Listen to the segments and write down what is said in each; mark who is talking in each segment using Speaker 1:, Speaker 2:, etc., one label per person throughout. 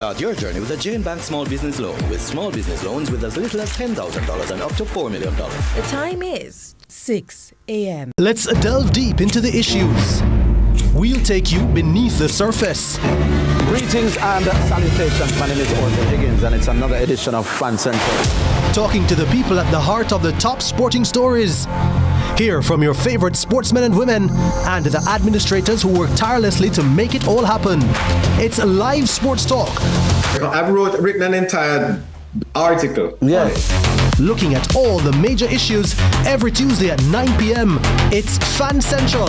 Speaker 1: Start your journey with a Jane Bank Small Business Loan with small business loans with as little as $10,000 and up to $4 million.
Speaker 2: The time is 6 a.m.
Speaker 3: Let's delve deep into the issues. We'll take you beneath the surface.
Speaker 4: Greetings and salutations. My name is Orville Higgins and it's another edition of Fan Central.
Speaker 3: Talking to the people at the heart of the top sporting stories. Hear from your favorite sportsmen and women and the administrators who work tirelessly to make it all happen. It's a live sports talk.
Speaker 5: I've written an entire article.
Speaker 4: Yes.
Speaker 3: Looking at all the major issues every Tuesday at 9 p.m. It's Fan Central.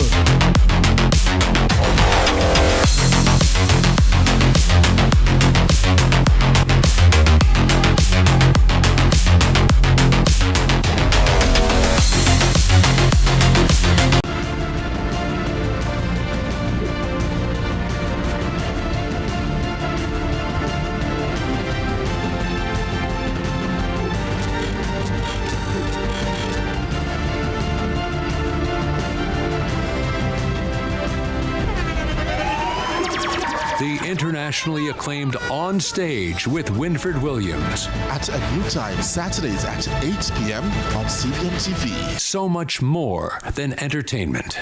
Speaker 6: The internationally acclaimed On Stage with Winford Williams.
Speaker 7: At a new time, Saturdays at 8 p.m. on CVM TV.
Speaker 6: So much more than entertainment.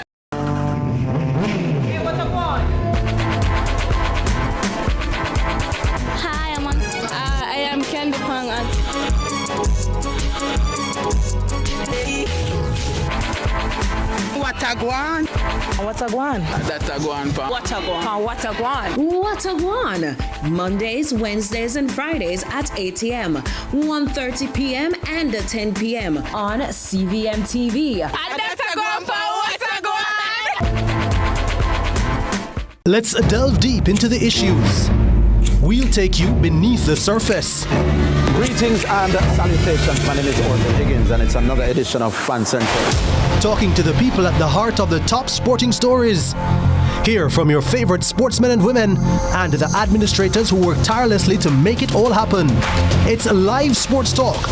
Speaker 8: Hi, I am Candy Pang.
Speaker 2: What a guan? What a guan?
Speaker 9: That a guan, pa.
Speaker 2: What a guan? What a guan?
Speaker 10: What a guan? Mondays, Wednesdays, and Fridays at 8 a.m., 1:30 p.m., and 10 p.m. on CVM TV.
Speaker 8: That's a guan, pa. What a guan?
Speaker 3: Let's delve deep into the issues. We'll take you beneath the surface.
Speaker 4: Greetings and salutations. My name is Orville Higgins and it's another edition of Fan Central.
Speaker 3: Talking to the people at the heart of the top sporting stories. Hear from your favorite sportsmen and women and the administrators who work tirelessly to make it all happen. It's a live sports talk.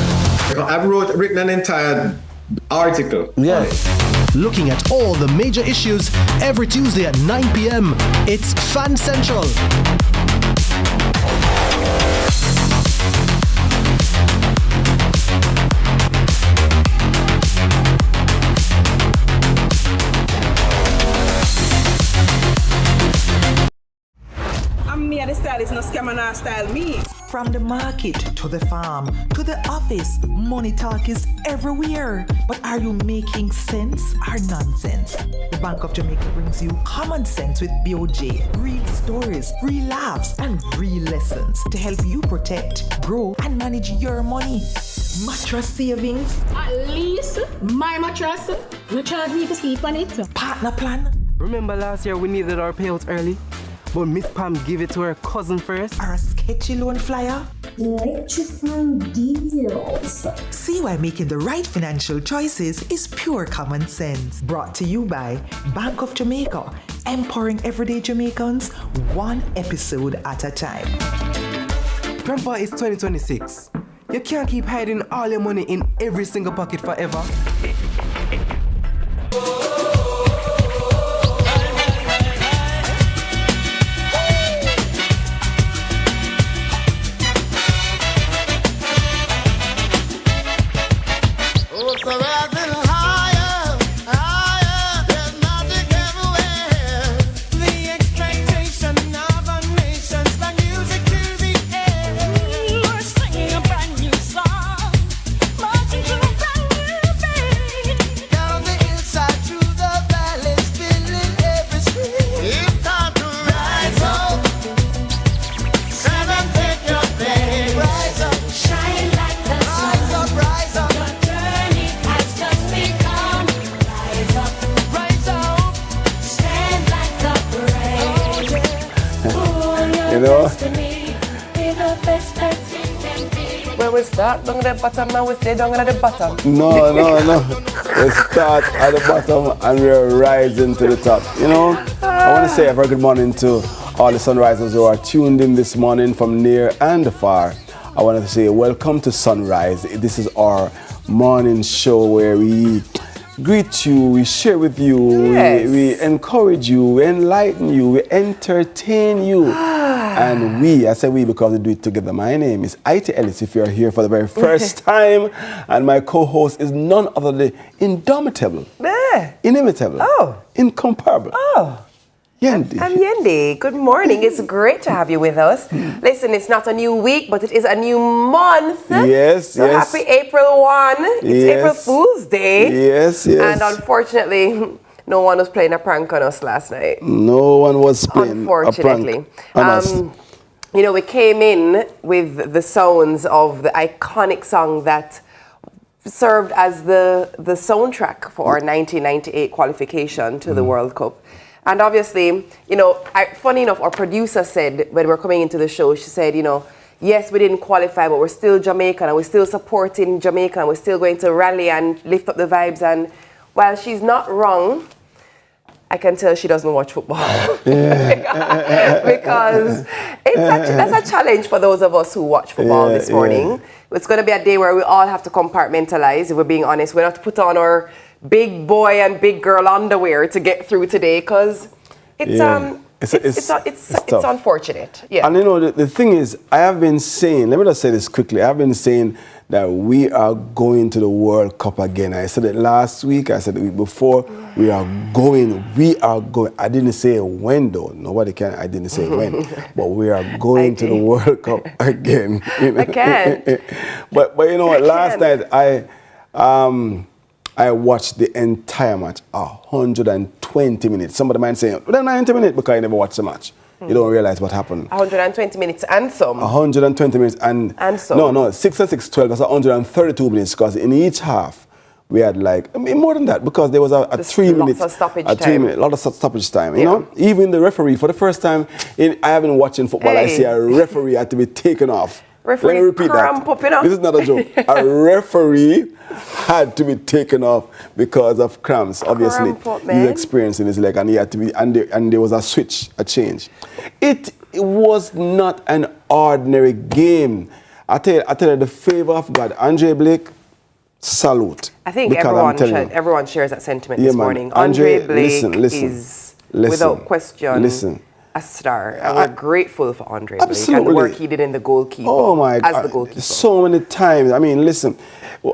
Speaker 5: I've written an entire article.
Speaker 4: Yes.
Speaker 3: Looking at all the major issues every Tuesday at 9 p.m. It's Fan Central.
Speaker 2: Me and the stylist, no scam and style me.
Speaker 11: From the market to the farm to the office, money talk is everywhere. But are you making sense or nonsense? The Bank of Jamaica brings you common sense with BOJ. Real stories, real laughs, and real lessons to help you protect, grow, and manage your money. Mattress savings.
Speaker 8: At least my mattress. You charge me to sleep on it.
Speaker 11: Partner plan.
Speaker 9: Remember last year we needed our payouts early? But Miss Pam gave it to her cousin first.
Speaker 11: Or a sketchy loan flyer.
Speaker 12: Electrifying deals.
Speaker 11: See why making the right financial choices is pure common sense. Brought to you by Bank of Jamaica, empowering everyday Jamaicans one episode at a time.
Speaker 9: Grandpa, it's 2026. You can't keep hiding all your money in every single pocket forever.
Speaker 5: You know?
Speaker 9: When we start down at the bottom, now we stay down at the bottom.
Speaker 5: No. We start at the bottom and we're rising to the top. You know, I want to say a very good morning to all the sunrisers who are tuned in this morning from near and far. I wanted to say welcome to Sunrise. This is our morning show where we greet you, we share with you,
Speaker 9: yes.
Speaker 5: we encourage you, we enlighten you, we entertain you. And I say we because we do it together. My name is Ite Ellis, if you're here for the very first time. And my co-host is none other than indomitable, inimitable, incomparable. Yendi.
Speaker 13: I'm Yendi. Good morning. It's great to have you with us. Listen, it's not a new week, but it is a new month.
Speaker 5: Yes,
Speaker 13: so happy April 1. It's April Fool's Day.
Speaker 5: Yes, yes.
Speaker 13: And unfortunately, no one was playing a prank on us last night.
Speaker 5: No one was playing a prank on us.
Speaker 13: You know, we came in with the sounds of the iconic song that served as the soundtrack for our 1998 qualification to the World Cup. And obviously, you know, funny enough, our producer said when we were coming into the show, she said, you know, yes, we didn't qualify, but we're still Jamaican and we're still supporting Jamaica and we're still going to rally and lift up the vibes. And while she's not wrong, I can tell she doesn't watch football. Because that's a challenge for those of us who watch football this morning. It's going to be a day where we all have to compartmentalize, if we're being honest. We have to put on our big boy and big girl underwear to get through today, because it's unfortunate. Yeah.
Speaker 5: And you know, the thing is, I have been saying, let me just say this quickly, I've been saying that we are going to the World Cup again. I said it last week, I said it the week before, we are going. I didn't say when though, I didn't say when, but we are going to the World Cup again. You know?
Speaker 13: I can't.
Speaker 5: but you know what, last night I watched the entire match, 120 minutes. Somebody might say, 90 minutes because I never watched the match. You don't realize what happened.
Speaker 13: 120 minutes and some.
Speaker 5: 120 minutes and some. No, 6 and 6, 12. That's 132 minutes, because in each half we had more than that, because there was a 3 minutes.
Speaker 13: Lots of stoppage
Speaker 5: time. 3 minutes, a lot of stoppage time. You know, even the referee, for the first time I haven't watched in football, I see a referee had to be taken off.
Speaker 13: Referee,
Speaker 5: let me repeat that. This is not a joke. A referee had to be taken off because of cramps. Obviously, he's experiencing his leg, and he had to be. And there was a change. It was not an ordinary game. I tell you, the favor of God, Andre Blake, salute.
Speaker 13: I think everyone shares that sentiment this morning. Andre Blake is without question. A star. We're grateful for Andre Blake and the work he did in the goalkeeper.
Speaker 5: Oh my God.
Speaker 13: The goalkeeper.
Speaker 5: So many times. I mean, listen,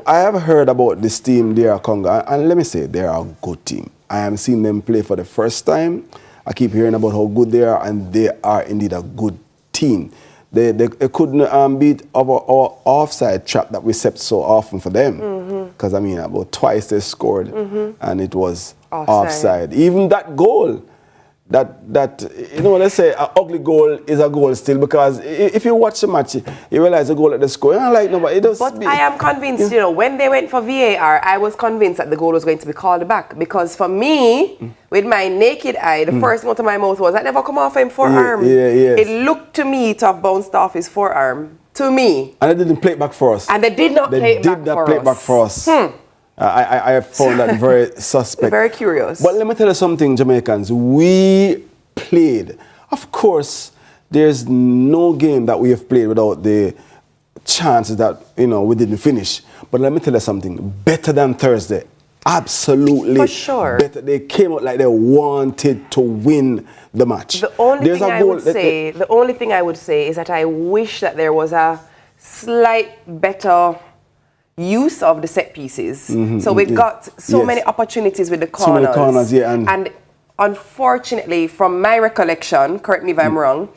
Speaker 5: I have heard about this team, they are Congo, and let me say, they are a good team. I have seen them play for the first time. I keep hearing about how good they are, and they are indeed a good team. They couldn't beat our offside trap that we set so often for them. Because, I mean, about twice they scored, and it was offside. Even that goal, that you know, let's say an ugly goal is a goal still, because if you watch the match, you realize the goal at the score. I
Speaker 13: am convinced, you know, when they went for VAR, I was convinced that the goal was going to be called back, because for me, with my naked eye, the first thing out of my mouth was, that never come off him forearm. It looked to me to have bounced off his forearm. To me.
Speaker 5: And they didn't play it back for us.
Speaker 13: And they did not play it back for us.
Speaker 5: I found that very suspect.
Speaker 13: Very curious.
Speaker 5: But let me tell you something, Jamaicans. We played. Of course, there's no game that we have played without the chances that, you know, we didn't finish. But let me tell you something. Better than Thursday. Absolutely.
Speaker 13: For sure.
Speaker 5: Better. They came out like they wanted to win the match.
Speaker 13: The only thing I would say is that I wish that there was a slight better use of the set pieces. So we got so many opportunities with the corners.
Speaker 5: So many corners,
Speaker 13: and unfortunately, from my recollection, correct me if I'm wrong,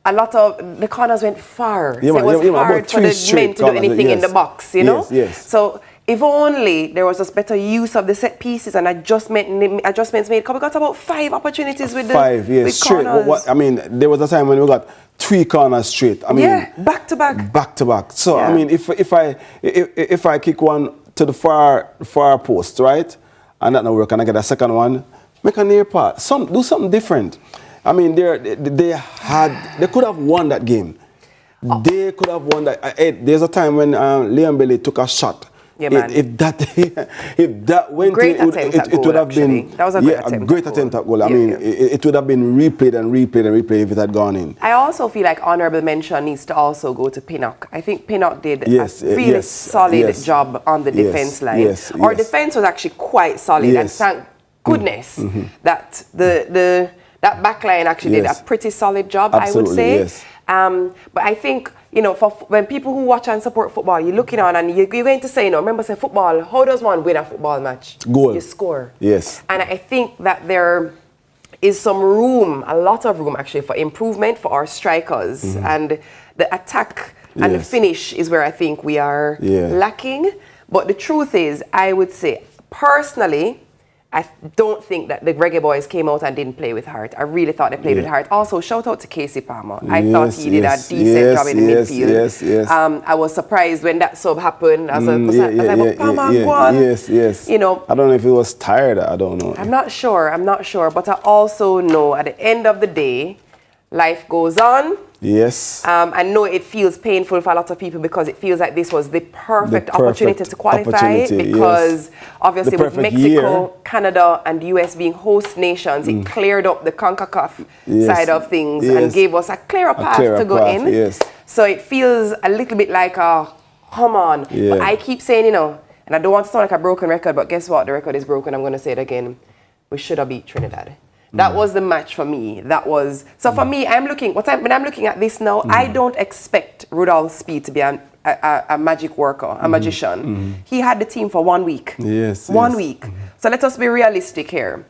Speaker 13: a lot of the corners went far. So it was hard for the men to do anything in the box, you know? So if only there was just better use of the set pieces and adjustments made. Because we got about 5 opportunities with the corners.
Speaker 5: I mean, there was a time when we got 3 corners straight. I mean,
Speaker 13: back to back.
Speaker 5: Back to back. So I mean, if I kick one to the far post, right, and that not work, and I get a second one, make a near part. Do something different. I mean, they could have won that game. They could have won that. There's a time when Liam Bailey took a shot.
Speaker 13: Yeah, man.
Speaker 5: If that went in, it would have been
Speaker 13: that was a great attempt
Speaker 5: at goal. I mean, it would have been replayed and replayed and replayed if it had gone in.
Speaker 13: I also feel like honorable mention needs to also go to Pinnock. I think Pinnock did a really solid job on the defense line. Our defense was actually quite solid, and thank goodness that that back line actually did a pretty solid job, I would say. But I think, for when people who watch and support football, you're looking on and you're going to say, remember, say football, how does one win a football match?
Speaker 5: Goal.
Speaker 13: You score.
Speaker 5: Yes.
Speaker 13: And I think that there is some room, a lot of room actually, for improvement for our strikers. And the attack and the finish is where I think we are lacking. But the truth is, I would say, personally, I don't think that the Reggae Boyz came out and didn't play with heart. I really thought they played with heart. Also, shout out to Casey Palmer. I thought he did a decent job in the midfield.
Speaker 5: Yes.
Speaker 13: I was surprised when that sub happened. I was like, Palmer, go on.
Speaker 5: Yes. I don't know if he was tired. I don't know.
Speaker 13: I'm not sure. But I also know at the end of the day, life goes on.
Speaker 5: Yes.
Speaker 13: I know it feels painful for a lot of people because it feels like this was the perfect opportunity to qualify because obviously with Mexico, Canada and the US being host nations, it cleared up the CONCACAF side of things and gave us a clearer path to go in.
Speaker 5: Yes.
Speaker 13: So it feels a little bit like come on. But I keep saying, and I don't want to sound like a broken record, but guess what? The record is broken. I'm going to say it again. We should have beat Trinidad. That was the match for me. So for me, when I'm looking at this now, I don't expect Rudolph Speed to be a magic worker, a magician. He had the team for 1 week. One week. So let us be realistic here.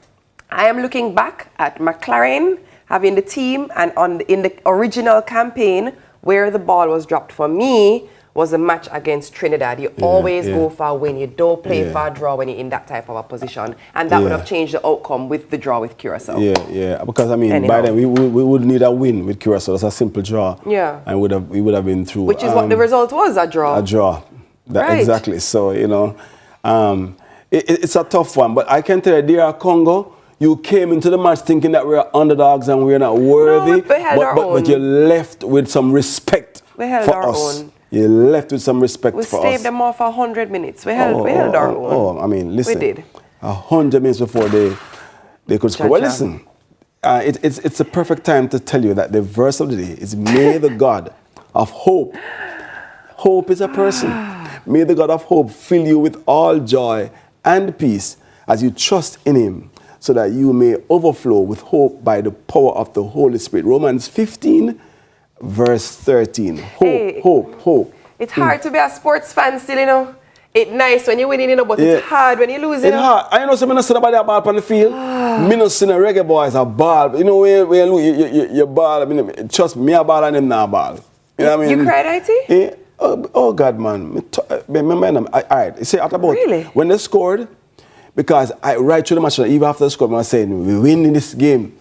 Speaker 13: I am looking back at McLaren having the team and in the original campaign where the ball was dropped for me was a match against Trinidad. You always go for a win. You don't play for a draw when you're in that type of a position. And that would have changed the outcome with the draw with Curacao.
Speaker 5: Yeah. Because, by then we would need a win with Curacao. It's a simple draw.
Speaker 13: Yeah.
Speaker 5: And we would have been through.
Speaker 13: Which is what the result was, a draw.
Speaker 5: A draw. Exactly. So, it's a tough one. But I can tell you, dear Congo, you came into the match thinking that we're underdogs and we're not worthy. No, but you left with some respect for us. You left with some respect for us.
Speaker 13: We staved them off 100 minutes. We held our own.
Speaker 5: Listen.
Speaker 13: We did.
Speaker 5: 100 minutes before they could score. Well, listen. It's a perfect time to tell you that the verse of the day is May the God of hope. Hope is a person. May the God of hope fill you with all joy and peace as you trust in him, so that you may overflow with hope by the power of the Holy Spirit. Romans 15, verse 13. Hope.
Speaker 13: It's hard to be a sports fan still, It's nice when you're winning, but it's hard when you're losing.
Speaker 5: It's hard. I know some see nobody a ball on the field. Me not see the Reggae Boyz a ball. When you lose, you ball. Trust me, a ball and them not a ball. You know what I mean?
Speaker 13: You cried, IT?
Speaker 5: Oh God, man. Remember, all right. You see, at about when they scored, because right through the match, even after the score, I was saying, we win in this game.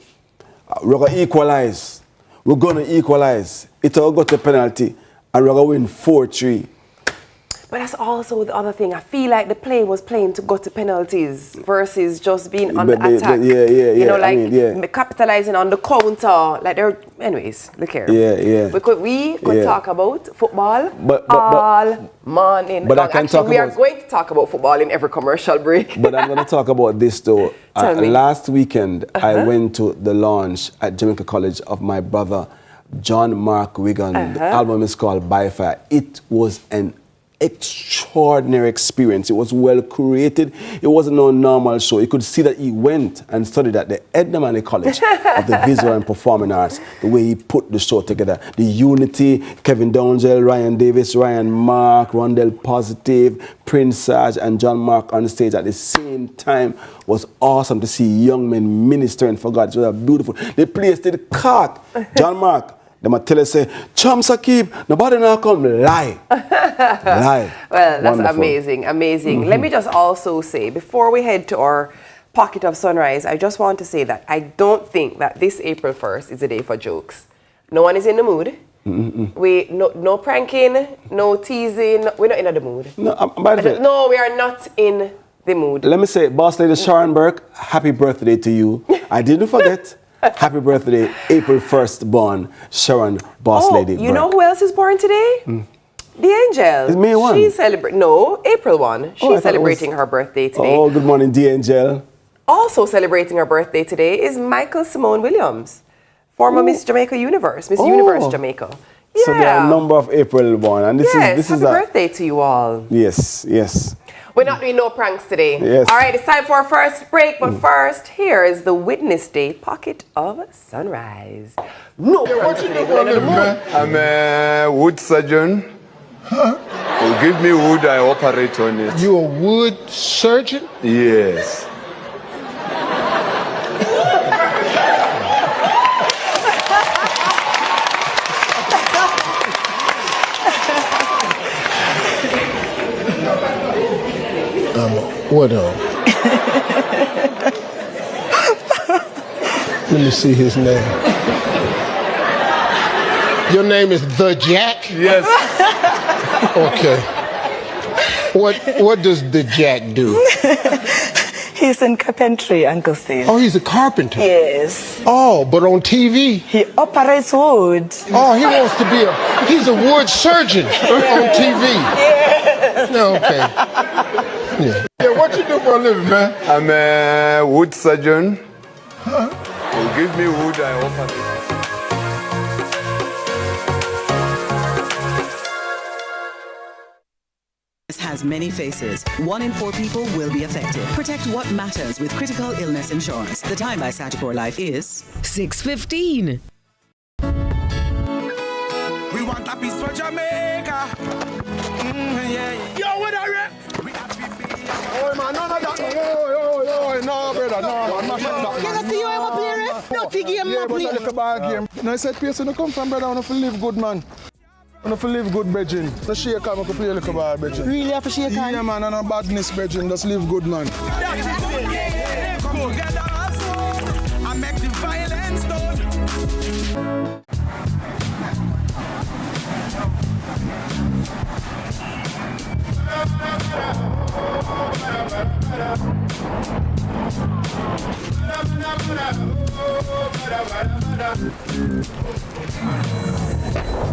Speaker 5: We're going to equalize. We're going to equalize. It'll go to penalty, and we're going to win 4-3.
Speaker 13: But that's also the other thing. I feel like the play was playing to go to penalties versus just being on the attack. Capitalizing on the counter. Anyways, look here. We could talk about football all morning.
Speaker 5: But I can talk
Speaker 13: we are going to talk about football in every commercial break.
Speaker 5: But I'm going to talk about this though. Last weekend, I went to the launch at Jamaica College of my brother, John Mark Wigan. The album is called By Fire. It was an extraordinary experience. It was well curated. It wasn't no normal show. You could see that he went and studied at the Edna College of the Visual and Performing Arts. The way he put the show together. The unity, Kevin Downsell, Ryan Davis, Ryan Mark, Rondell Positive, Prince Sarge, and John Mark on stage at the same time was awesome to see young men ministering for God. It was beautiful. The place did cock. John Mark, they might tell us, say, Chum Sakib, nobody now come lie. Lie.
Speaker 13: Well, that's amazing. Let me just also say, before we head to our pocket of sunrise, I just want to say that I don't think that this April 1st is a day for jokes. No one is in the mood. No pranking, no teasing. We're not in the mood. No, we are not in the mood.
Speaker 5: Let me say, Boss Lady Sharon Burke, happy birthday to you. I didn't forget. Happy birthday, April 1st born, Sharon Boss Lady Burke.
Speaker 13: You know who else is born today? The Angel.
Speaker 5: It's May 1.
Speaker 13: She's April 1. She's celebrating her birthday today.
Speaker 5: Oh, good morning, The Angel.
Speaker 13: Also celebrating her birthday today is Michael Simone Williams, former Miss Jamaica Universe, Miss Universe Jamaica.
Speaker 5: So there are a number of April born, and this is
Speaker 13: happy birthday to you all.
Speaker 5: Yes.
Speaker 13: Well, We're not doing no pranks today.
Speaker 5: Yes.
Speaker 13: All right, it's time for our first break. But first, here is the Witness Day Pocket of Sunrise. No pranks today.
Speaker 14: I'm a wood surgeon. Huh? Give me wood, I operate on it.
Speaker 15: You a wood surgeon?
Speaker 14: Yes.
Speaker 15: What Let me see his name. Your name is The Jack?
Speaker 14: Yes.
Speaker 15: Okay. What does The Jack do?
Speaker 16: He's in carpentry, Uncle Steve.
Speaker 15: Oh, he's a carpenter?
Speaker 16: Yes.
Speaker 15: Oh, but on TV?
Speaker 16: He operates wood.
Speaker 15: Oh, he wants to be he's a wood surgeon on TV.
Speaker 16: Yes.
Speaker 15: No, okay. Yeah.
Speaker 14: Yeah, what you do for a living, man? I'm a wood surgeon. Huh? Give me wood, I operate.
Speaker 17: Has many faces. 1 in 4 people will be affected. Protect what matters with critical illness insurance. The time by Sagicor Life is
Speaker 10: 6:15.
Speaker 18: We want a piece for Jamaica. Yeah. Yo, what are you? We have to be.
Speaker 15: Oh, man, no, brother, no, man.
Speaker 18: Can I see you ever play ref? No, Tiggy, I'm not playing.
Speaker 15: Yeah, but I look a bad game. No, I said, Pierce, you come from, brother, I want to live good, man. I want to live good, brethren. The shake on, I can play a little bad, brethren.
Speaker 18: Really have a shake on?
Speaker 15: Yeah, man, and a badness, brethren. Just live good, man.
Speaker 18: Come together, I make the violence done.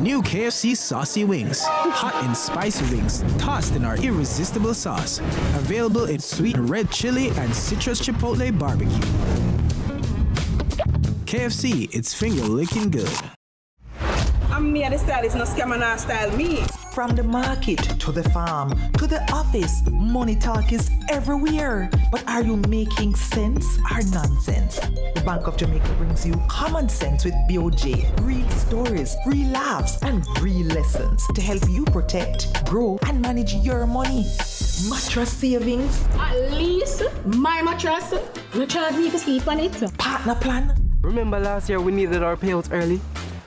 Speaker 19: New KFC Saucy Wings. Hot and spicy wings, tossed in our irresistible sauce. Available in sweet red chili and citrus chipotle barbecue. KFC, it's finger-licking good.
Speaker 2: I'm me, the stylist, no scammer, no style me.
Speaker 11: From the market to the farm to the office, money talk is everywhere. But are you making sense or nonsense? The Bank of Jamaica brings you common sense with BOJ. Real stories, real laughs, and real lessons to help you protect, grow, and manage your money. Mattress savings.
Speaker 8: At least my mattress, you charge me to sleep on it.
Speaker 11: Partner plan.
Speaker 9: Remember last year we needed our payouts early?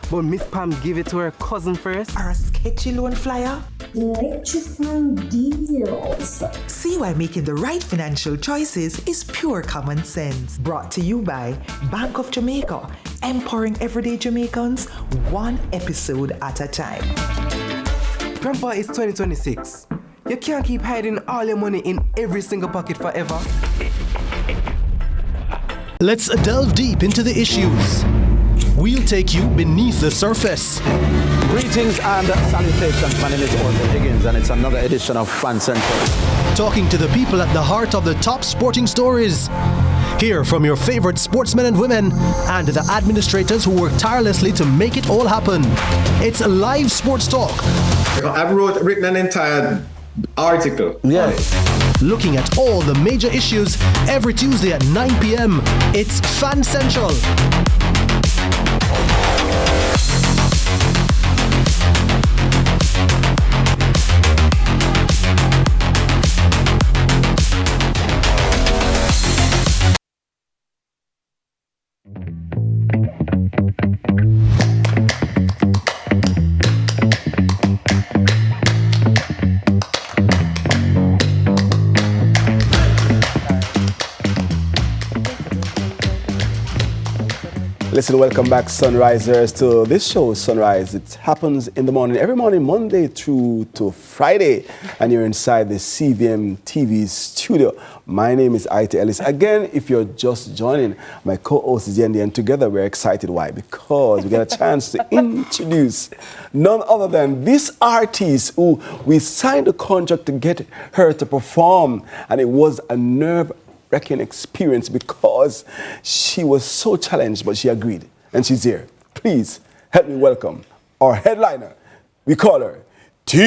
Speaker 9: But Miss Pam gave it to her cousin first.
Speaker 11: Or a sketchy loan flyer.
Speaker 12: Electrifying deals.
Speaker 11: See why making the right financial choices is pure common sense. Brought to you by Bank of Jamaica, empowering everyday Jamaicans one episode at a time.
Speaker 9: Grandpa, it's 2026. You can't keep hiding all your money in every single pocket forever.
Speaker 3: Let's delve deep into the issues. We'll take you beneath the surface.
Speaker 4: Greetings and salutations. My name is Orville Higgins, and it's another edition of Fan Central.
Speaker 3: Talking to the people at the heart of the top sporting stories. Hear from your favorite sportsmen and women and the administrators who work tirelessly to make it all happen. It's live sports talk.
Speaker 20: I've written an entire article.
Speaker 3: Yes. Looking at all the major issues every Tuesday at 9 p.m. It's Fan Central.
Speaker 5: Listen, welcome back, Sunrisers, to this show, Sunrise. It happens in the morning, every morning, Monday through to Friday, and you're inside the CVM TV studio. My name is Ite Ellis. Again, if you're just joining, my co-host is Yendi, and together we're excited. Why? Because we get a chance to introduce none other than this artist who we signed a contract to get her to perform, and it was a nerve-wracking experience because she was so challenged, but she agreed, and she's here. Please help me welcome our headliner. We call her T.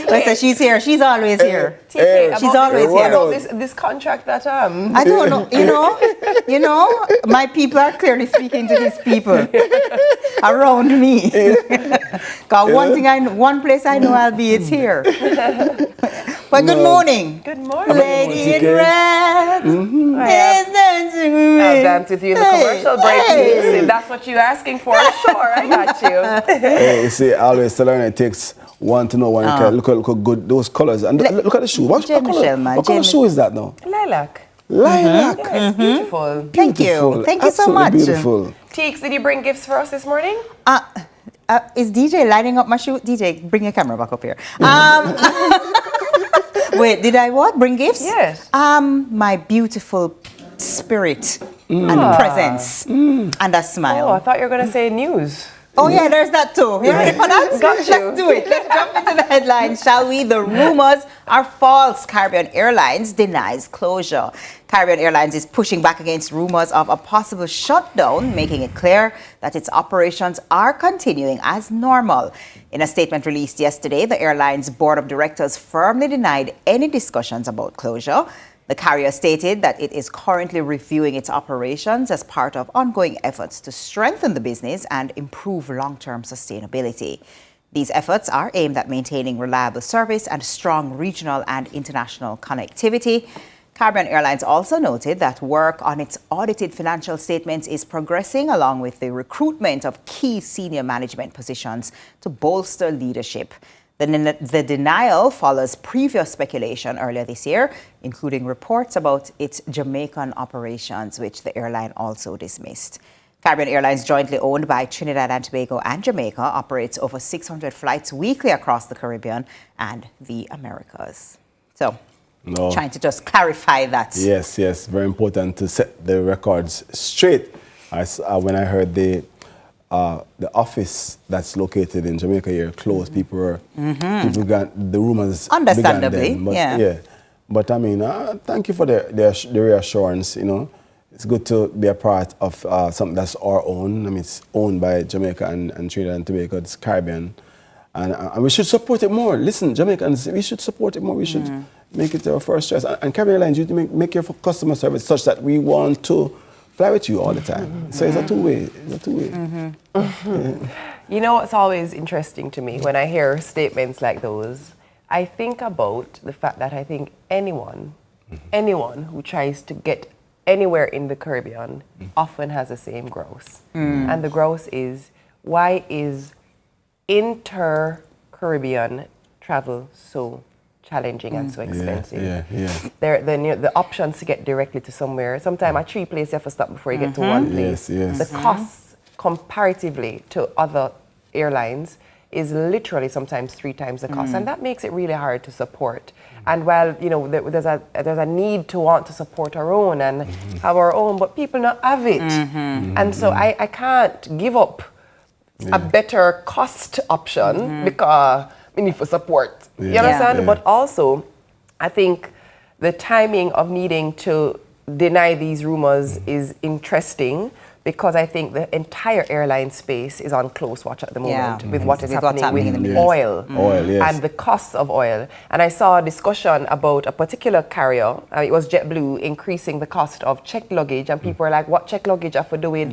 Speaker 21: Listen, she's here. She's always here.
Speaker 13: TK,
Speaker 21: She's always here.
Speaker 13: About this contract that
Speaker 21: I don't know. You know, my people are clearly speaking to these people around me. Cause one place I know I'll be is here. But good morning.
Speaker 13: Good morning.
Speaker 21: Lady in red.
Speaker 13: I'll dance with you in the commercial break. If that's what you're asking for, sure, I got you.
Speaker 5: Hey, you see, I always tell her it takes one to know one. Look how good those colors. And look at the shoe. What color shoe is that now?
Speaker 13: Lilac.
Speaker 5: Lilac.
Speaker 13: Yeah, it's beautiful.
Speaker 21: Thank you. Thank you so much.
Speaker 5: Beautiful.
Speaker 13: Teeks, did you bring gifts for us this morning?
Speaker 21: Is DJ lining up my shoe? DJ, bring your camera back up here. Wait, did I what? Bring gifts?
Speaker 13: Yes.
Speaker 21: My beautiful spirit and presence and a smile.
Speaker 13: Oh, I thought you were going to say news.
Speaker 21: Oh yeah, there's that too. You ready for that? Let's do it. Let's jump into the headlines, shall we? The rumors are false. Caribbean Airlines denies closure. Caribbean Airlines is pushing back against rumors of a possible shutdown, making it clear that its operations are continuing as normal. In a statement released yesterday, the airline's board of directors firmly denied any discussions about closure. The carrier stated that it is currently reviewing its operations as part of ongoing efforts to strengthen the business and improve long-term sustainability. These efforts are aimed at maintaining reliable service and strong regional and international connectivity. Caribbean Airlines also noted that work on its audited financial statements is progressing, along with the recruitment of key senior management positions to bolster leadership. The denial follows previous speculation earlier this year, including reports about its Jamaican operations, which the airline also dismissed. Caribbean Airlines, jointly owned by Trinidad and Tobago and Jamaica, operates over 600 flights weekly across the Caribbean and the Americas. So, trying to just clarify that.
Speaker 5: Yes, very important to set the records straight. When I heard the office that's located in Jamaica here closed, people got the rumors.
Speaker 21: Understandably,
Speaker 5: began then, but I mean, thank you for the reassurance. You know, it's good to be a part of something that's our own. I mean, it's owned by Jamaica and Trinidad and Tobago. It's Caribbean, and we should support it more. Listen, Jamaicans, we should support it more. We should make it our first choice. And Caribbean Airlines, you make your customer service such that we want to fly with you all the time. So it's a two-way.
Speaker 13: You know what's always interesting to me when I hear statements like those? I think about the fact that I think anyone who tries to get anywhere in the Caribbean often has the same grouse. And the grouse is, why is inter-Caribbean travel so challenging and so expensive? The options to get directly to somewhere, sometimes at 3 places you have to stop before you get to one place. The costs comparatively to other airlines is literally sometimes 3 times the cost, and that makes it really hard to support. And while there's a need to want to support our own and have our own, but people not have it, and so I can't give up a better cost option because we need for support. You understand? But also, I think the timing of needing to deny these rumors is interesting, because I think the entire airline space is on close watch at the moment with what is happening with oil and the costs of oil. And I saw a discussion about a particular carrier, it was JetBlue, increasing the cost of checked luggage, and people were like, what checked luggage have to do with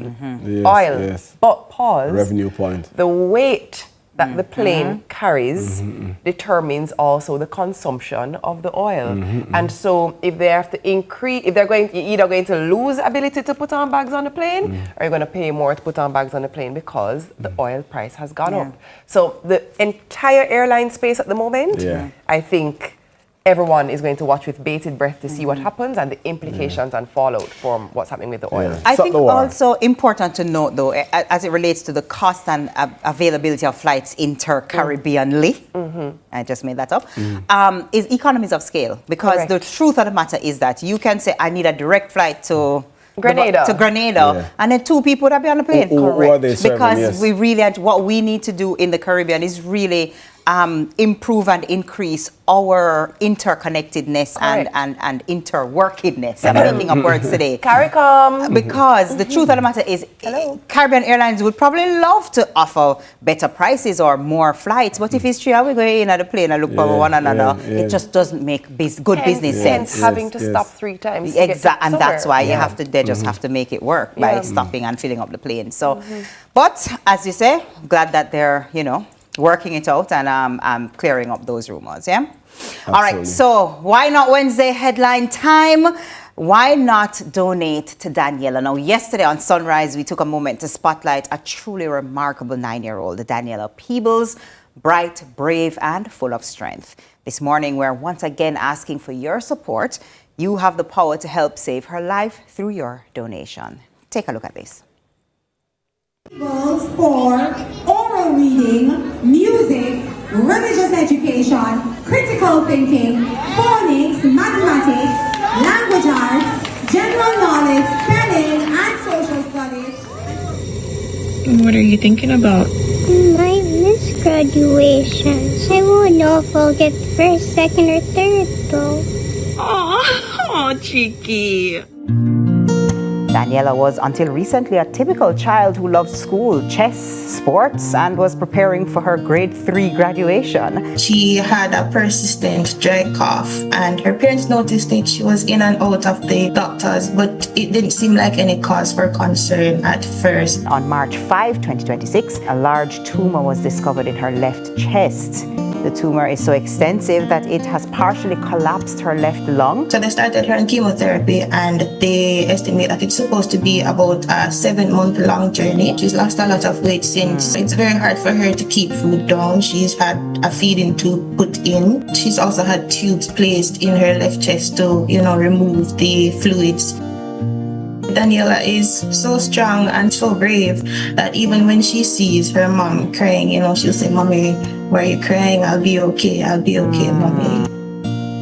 Speaker 13: oil? But pause.
Speaker 5: Revenue point.
Speaker 13: The weight that the plane carries determines also the consumption of the oil. And so if they have to increase, if they're either going to lose ability to put on bags on the plane, or you're going to pay more to put on bags on the plane because the oil price has gone up. So the entire airline space at the moment, I think everyone is going to watch with bated breath to see what happens and the implications and fallout from what's happening with the oil.
Speaker 21: I think also important to note, though, as it relates to the cost and availability of flights inter-Caribbeanly, I just made that up, is economies of scale. Because the truth of the matter is that you can say, I need a direct flight to Grenada, and then 2 people would be on the plane.
Speaker 5: Correct.
Speaker 21: Because we really, what we need to do in the Caribbean is really improve and increase our interconnectedness and interworkedness. I'm making up words today.
Speaker 13: CARICOM.
Speaker 21: Because the truth of the matter is, Caribbean Airlines would probably love to offer better prices or more flights, but if it's true, are we going in at the plane and look for one another? It just doesn't make good business sense.
Speaker 13: Having to stop 3 times.
Speaker 21: Exactly, and that's why you have to. They just have to make it work by stopping and filling up the plane. So, but as you say, glad that they're working it out and clearing up those rumors. Yeah. Absolutely. All right. So why not Wednesday headline time? Why not donate to Daniela? Now, yesterday on Sunrise, we took a moment to spotlight a truly remarkable 9-year-old, Daniela Peebles, bright, brave, and full of strength. This morning, we're once again asking for your support. You have the power to help save her life through your donation. Take a look at this.
Speaker 1: For oral reading, music, religious education, critical thinking, phonics, mathematics, language arts, general knowledge, spelling, and social studies.
Speaker 22: What are you thinking about?
Speaker 23: I miss graduation. I won't know if I'll get first, second, or third, though.
Speaker 22: Oh, cheeky.
Speaker 21: Daniela was until recently a typical child who loved school, chess, sports, and was preparing for her grade 3 graduation.
Speaker 24: She had a persistent dry cough, and her parents noticed that she was in and out of the doctors, but it didn't seem like any cause for concern at first.
Speaker 21: On March 5, 2026, a large tumor was discovered in her left chest. The tumor is so extensive that it has partially collapsed her left lung.
Speaker 24: So they started her on chemotherapy, and they estimate that it's supposed to be about a 7-month-long journey. She's lost a lot of weight since. It's very hard for her to keep food down. She's had a feeding tube put in. She's also had tubes placed in her left chest to, remove the fluids. Daniela is so strong and so brave that even when she sees her mom crying, she'll say, "Mommy, why are you crying? I'll be okay, Mommy."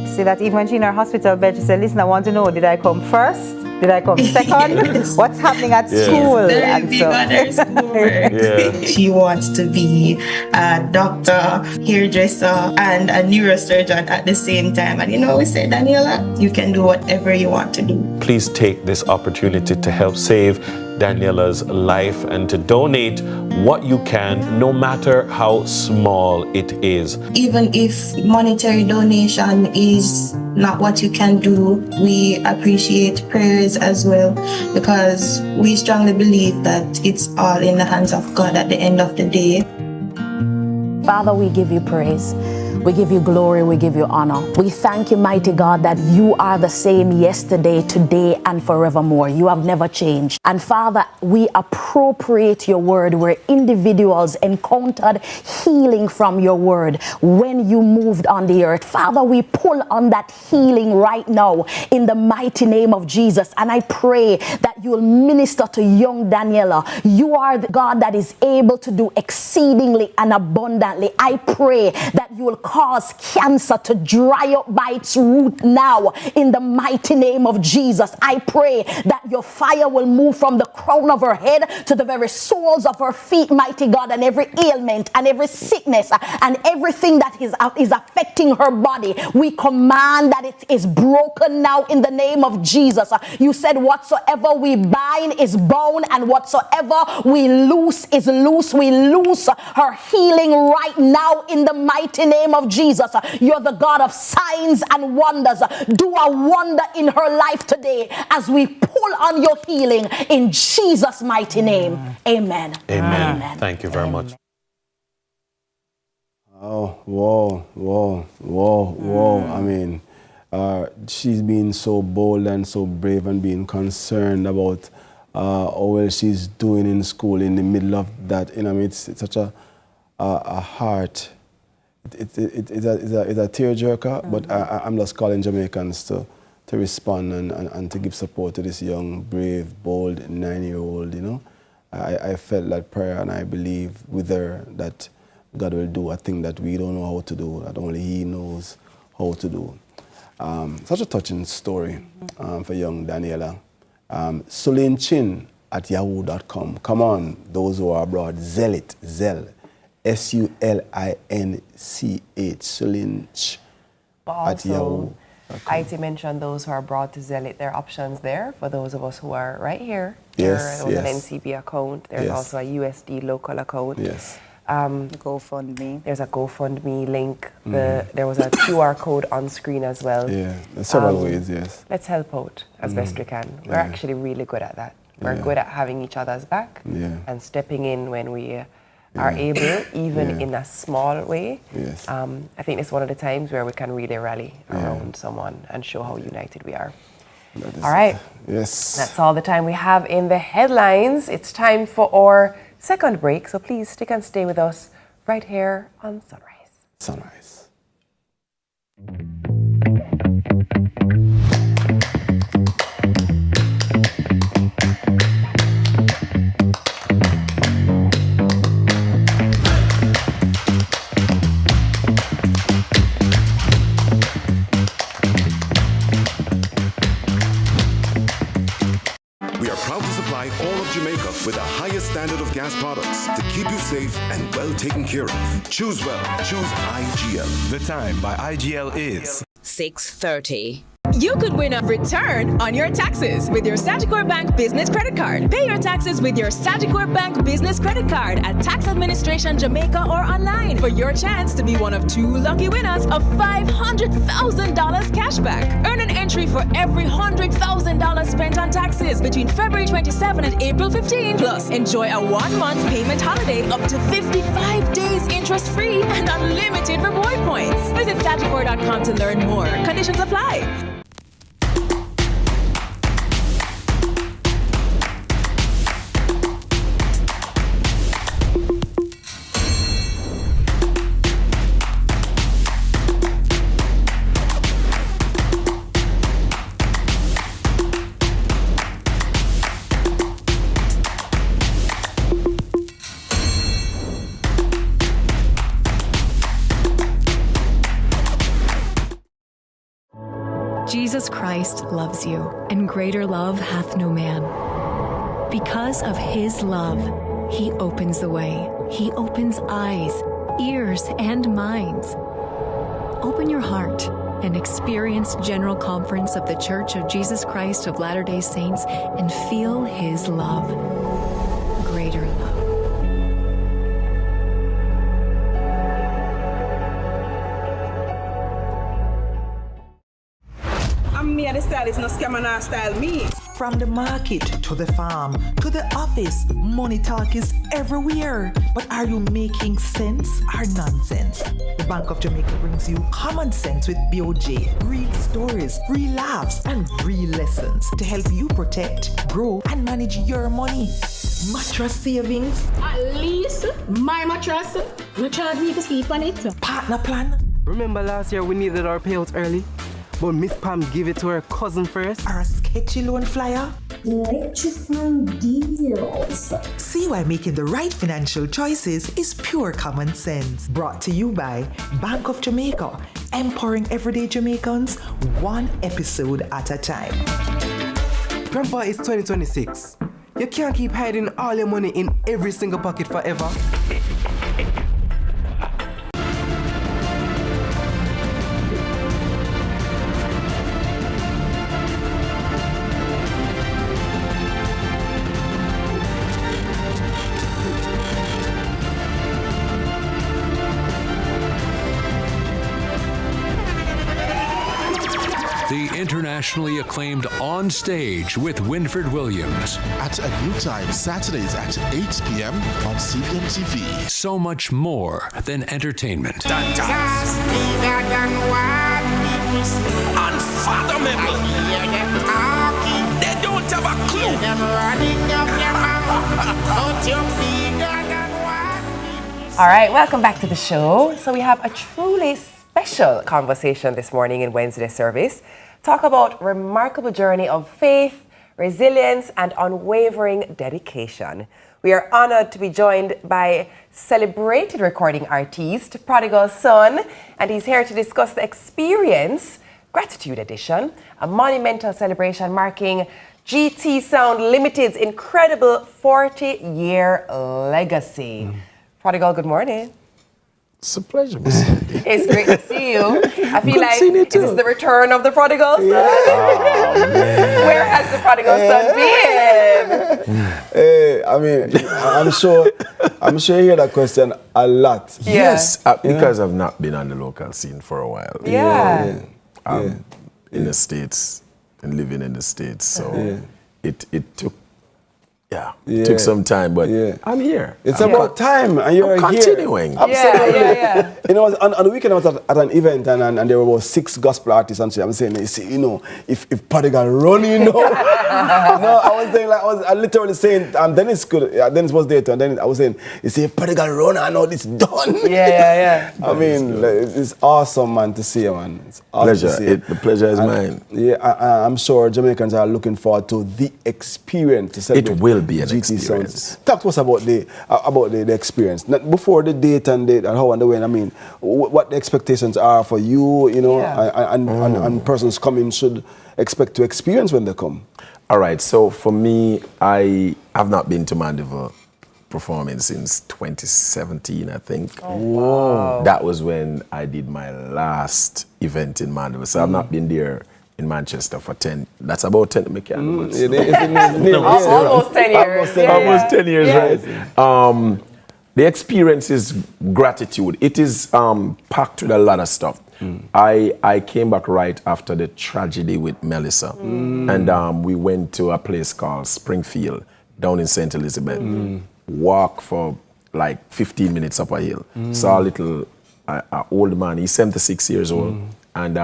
Speaker 21: See that even when she's in her hospital bed, she said, "Listen, I want to know, did I come first? Did I come second?
Speaker 24: Yes.
Speaker 21: What's happening at school?"
Speaker 24: Very big on her schoolwork. She wants to be a doctor, hairdresser, and a neurosurgeon at the same time. And we say, Daniela, you can do whatever you want to do.
Speaker 25: Please take this opportunity to help save Daniela's life and to donate what you can, no matter how small it is.
Speaker 24: Even if monetary donation is not what you can do, we appreciate prayers as well, because we strongly believe that it's all in the hands of God at the end of the day.
Speaker 26: Father, we give you praise. We give you glory, we give you honor. We thank you, mighty God, that you are the same yesterday, today, and forevermore. You have never changed. And Father, we appropriate your word where individuals encountered healing from your word when you moved on the earth. Father, we pull on that healing right now in the mighty name of Jesus. And I pray that you'll minister to young Daniela. You are the God that is able to do exceedingly and abundantly. I pray that you will cause cancer to dry up by its root now in the mighty name of Jesus. I pray that your fire will move from the crown of her head to the very soles of her feet, mighty God, and every ailment and every sickness and everything that is affecting her body, we command that it is broken now in the name of Jesus. You said whatsoever we bind is bound, and whatsoever we loose is loose. We loose her healing right now in the mighty name of Jesus. You're the God of signs and wonders. Do a wonder in her life today as we pull on your healing in Jesus' mighty name. Amen.
Speaker 25: Amen.
Speaker 21: Amen.
Speaker 25: Thank you very much.
Speaker 5: Oh, whoa. I mean, she's been so bold and so brave and being concerned about how well she's doing in school in the middle of that. It's such a heart. It's a tearjerker, but I'm just calling Jamaicans to respond and to give support to this young, brave, bold 9-year-old, I felt that prayer, and I believe with her that God will do a thing that we don't know how to do, that only He knows how to do. Such a touching story for young Daniela. Sulinchin at yahoo.com. Come on, those who are abroad, Zell it, Zell. Sulinch. Sulinch.
Speaker 13: But also, IT mentioned those who are abroad to Zelit, there are options there for those of us who are right here.
Speaker 5: Yes,
Speaker 13: there was an NCB account. There's also a USD local account.
Speaker 5: Yes.
Speaker 21: GoFundMe.
Speaker 13: There's a GoFundMe link. There was a QR code on screen as well.
Speaker 5: Yeah, there's several ways, yes.
Speaker 13: Let's help out as best we can. We're actually really good at that. We're good at having each other's back and stepping in when we are able, even in a small way.
Speaker 5: Yes.
Speaker 13: I think it's one of the times where we can really rally around someone and show how united we are. All right.
Speaker 5: Yes.
Speaker 13: That's all the time we have in the headlines. It's time for our second break, so please stick and stay with us right here on Sunrise.
Speaker 5: Sunrise.
Speaker 6: We are proud to supply all of Jamaica with the highest standard of gas products to keep you safe and well taken care of. Choose well. Choose IGL.
Speaker 19: The time by IGL is
Speaker 7: 6:30. You could win a return on your taxes with your Sagicor Bank Business Credit Card. Pay your taxes with your Sagicor Bank Business Credit Card at Tax Administration Jamaica or online for your chance to be one of 2 lucky winners of $500,000 cashback. Earn an entry for every $100,000 spent on taxes between February 27 and April 15. Plus, enjoy a 1-month payment holiday up to 55 days interest-free and unlimited reward points. Visit Sagicor.com to learn more. Conditions apply.
Speaker 10: Jesus Christ loves you, and greater love hath no man. Because of his love, he opens the way. He opens eyes, ears, and minds. Open your heart and experience General Conference of the Church of Jesus Christ of Latter-day Saints and feel his love. Greater love.
Speaker 2: Me and the stylist, no scam and style me.
Speaker 11: From the market to the farm to the office, money talk is everywhere. But are you making sense or nonsense? The Bank of Jamaica brings you common sense with BOJ. Real stories, real laughs, and real lessons to help you protect, grow, and manage your money. Mattress savings.
Speaker 8: At least my mattress, no charge me to sleep on it.
Speaker 11: Partner plan.
Speaker 9: Remember last year we needed our payouts early? But Miss Pam gave it to her cousin first.
Speaker 11: Or a sketchy loan flyer.
Speaker 12: Electrifying deals.
Speaker 11: See why making the right financial choices is pure common sense. Brought to you by Bank of Jamaica, empowering everyday Jamaicans one episode at a time.
Speaker 9: Grandpa, it's 2026. You can't keep hiding all your money in every single pocket forever.
Speaker 14: The internationally acclaimed On Stage with Winfred Williams.
Speaker 16: At a new time, Saturdays at 8 p.m. on CVM TV.
Speaker 14: So much more than entertainment.
Speaker 18: Unfathomable. They don't have a clue.
Speaker 13: All right, welcome back to the show. So we have a truly special conversation this morning in Wednesday service. Talk about remarkable journey of faith, resilience, and unwavering dedication. We are honored to be joined by celebrated recording artist, Prodigal Son, and he's here to discuss the experience, Gratitude Edition, a monumental celebration marking GT Sound Limited's incredible 40-year legacy. Prodigal, good morning.
Speaker 1: It's a pleasure.
Speaker 13: It's great to see you. I feel
Speaker 1: Good
Speaker 13: like
Speaker 1: seeing you
Speaker 13: is this
Speaker 1: too.
Speaker 13: the return of the prodigal son? Where has the prodigal son been?
Speaker 5: Hey, I mean, I'm sure you hear that question a lot.
Speaker 13: Yeah.
Speaker 1: Yes, because I've not been on the local scene for a while.
Speaker 13: Yeah.
Speaker 1: In the States and living in the States, so it took. It took some time, but I'm here.
Speaker 5: It's about time, and you're
Speaker 1: continuing.
Speaker 5: Here. Absolutely. You know, on the weekend I was at an event, and there were about 6 gospel artists, and I'm saying, you see, you know, if Prodigal run, you know. No, I was saying, like, I literally saying, Dennis was there too, and then I was saying, you see, if Prodigal run, I know this done. I mean, like, it's awesome, man, to see, man. It's awesome
Speaker 1: Pleasure.
Speaker 5: to see.
Speaker 1: The pleasure is mine.
Speaker 5: Yeah, I'm sure Jamaicans are looking forward to the experience to celebrate.
Speaker 1: It will be an
Speaker 5: GT
Speaker 1: experience.
Speaker 5: Sounds. Talk to us about the experience. Not before the date and how and the when. I mean, what the expectations are for you, you know, and persons coming should expect to experience when they come.
Speaker 1: All right. So for me, I have not been to Mandeville performing since 2017, I think.
Speaker 13: Oh, wow.
Speaker 1: That was when I did my last event in Mandeville. So I've not been there in Manchester for 10. That's about 10 mechanics.
Speaker 13: Almost 10 years.
Speaker 1: Almost 10 years, right? The experience is gratitude. It is packed with a lot of stuff. I came back right after the tragedy with Melissa, and we went to a place called Springfield down in St. Elizabeth. Walk for like 15 minutes up a hill. Saw a little old man. He's 76 years old, and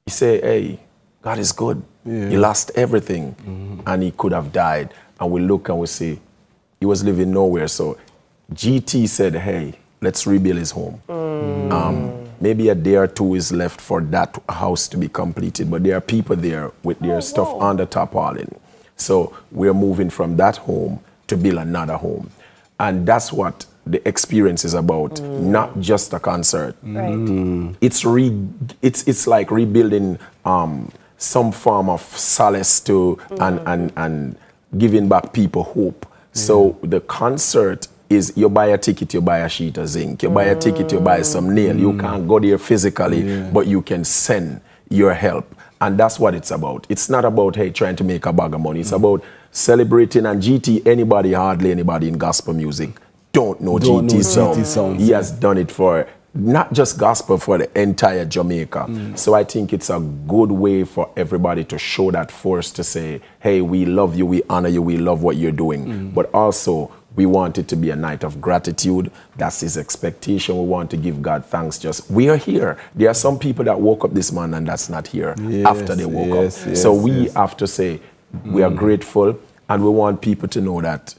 Speaker 1: he said, "Hey, God is good. He lost everything, and he could have died." And we look and we see he was living nowhere. So GT said, "Hey, let's rebuild his home." Maybe a day or two is left for that house to be completed, but there are people there with their stuff on the tarpaulin. So we're moving from that home to build another home. And that's what the experience is about, not just a concert. It's like rebuilding some form of solace to and giving back people hope. So the concert is you buy a ticket, you buy a sheet of zinc, you buy a ticket, you buy some nail. You can't go there physically, but you can send your help. And that's what it's about. It's not about, hey, trying to make a bag of money. It's about celebrating. And GT, hardly anybody in gospel music don't know GT Sound. He has done it for not just gospel, for the entire Jamaica. So I think it's a good way for everybody to show that force to say, hey, we love you, we honor you, we love what you're doing. But also, we want it to be a night of gratitude. That's his expectation. We want to give God thanks. We are here. There are some people that woke up this morning and that's not here after they woke up. So we have to say we are grateful, and we want people to know that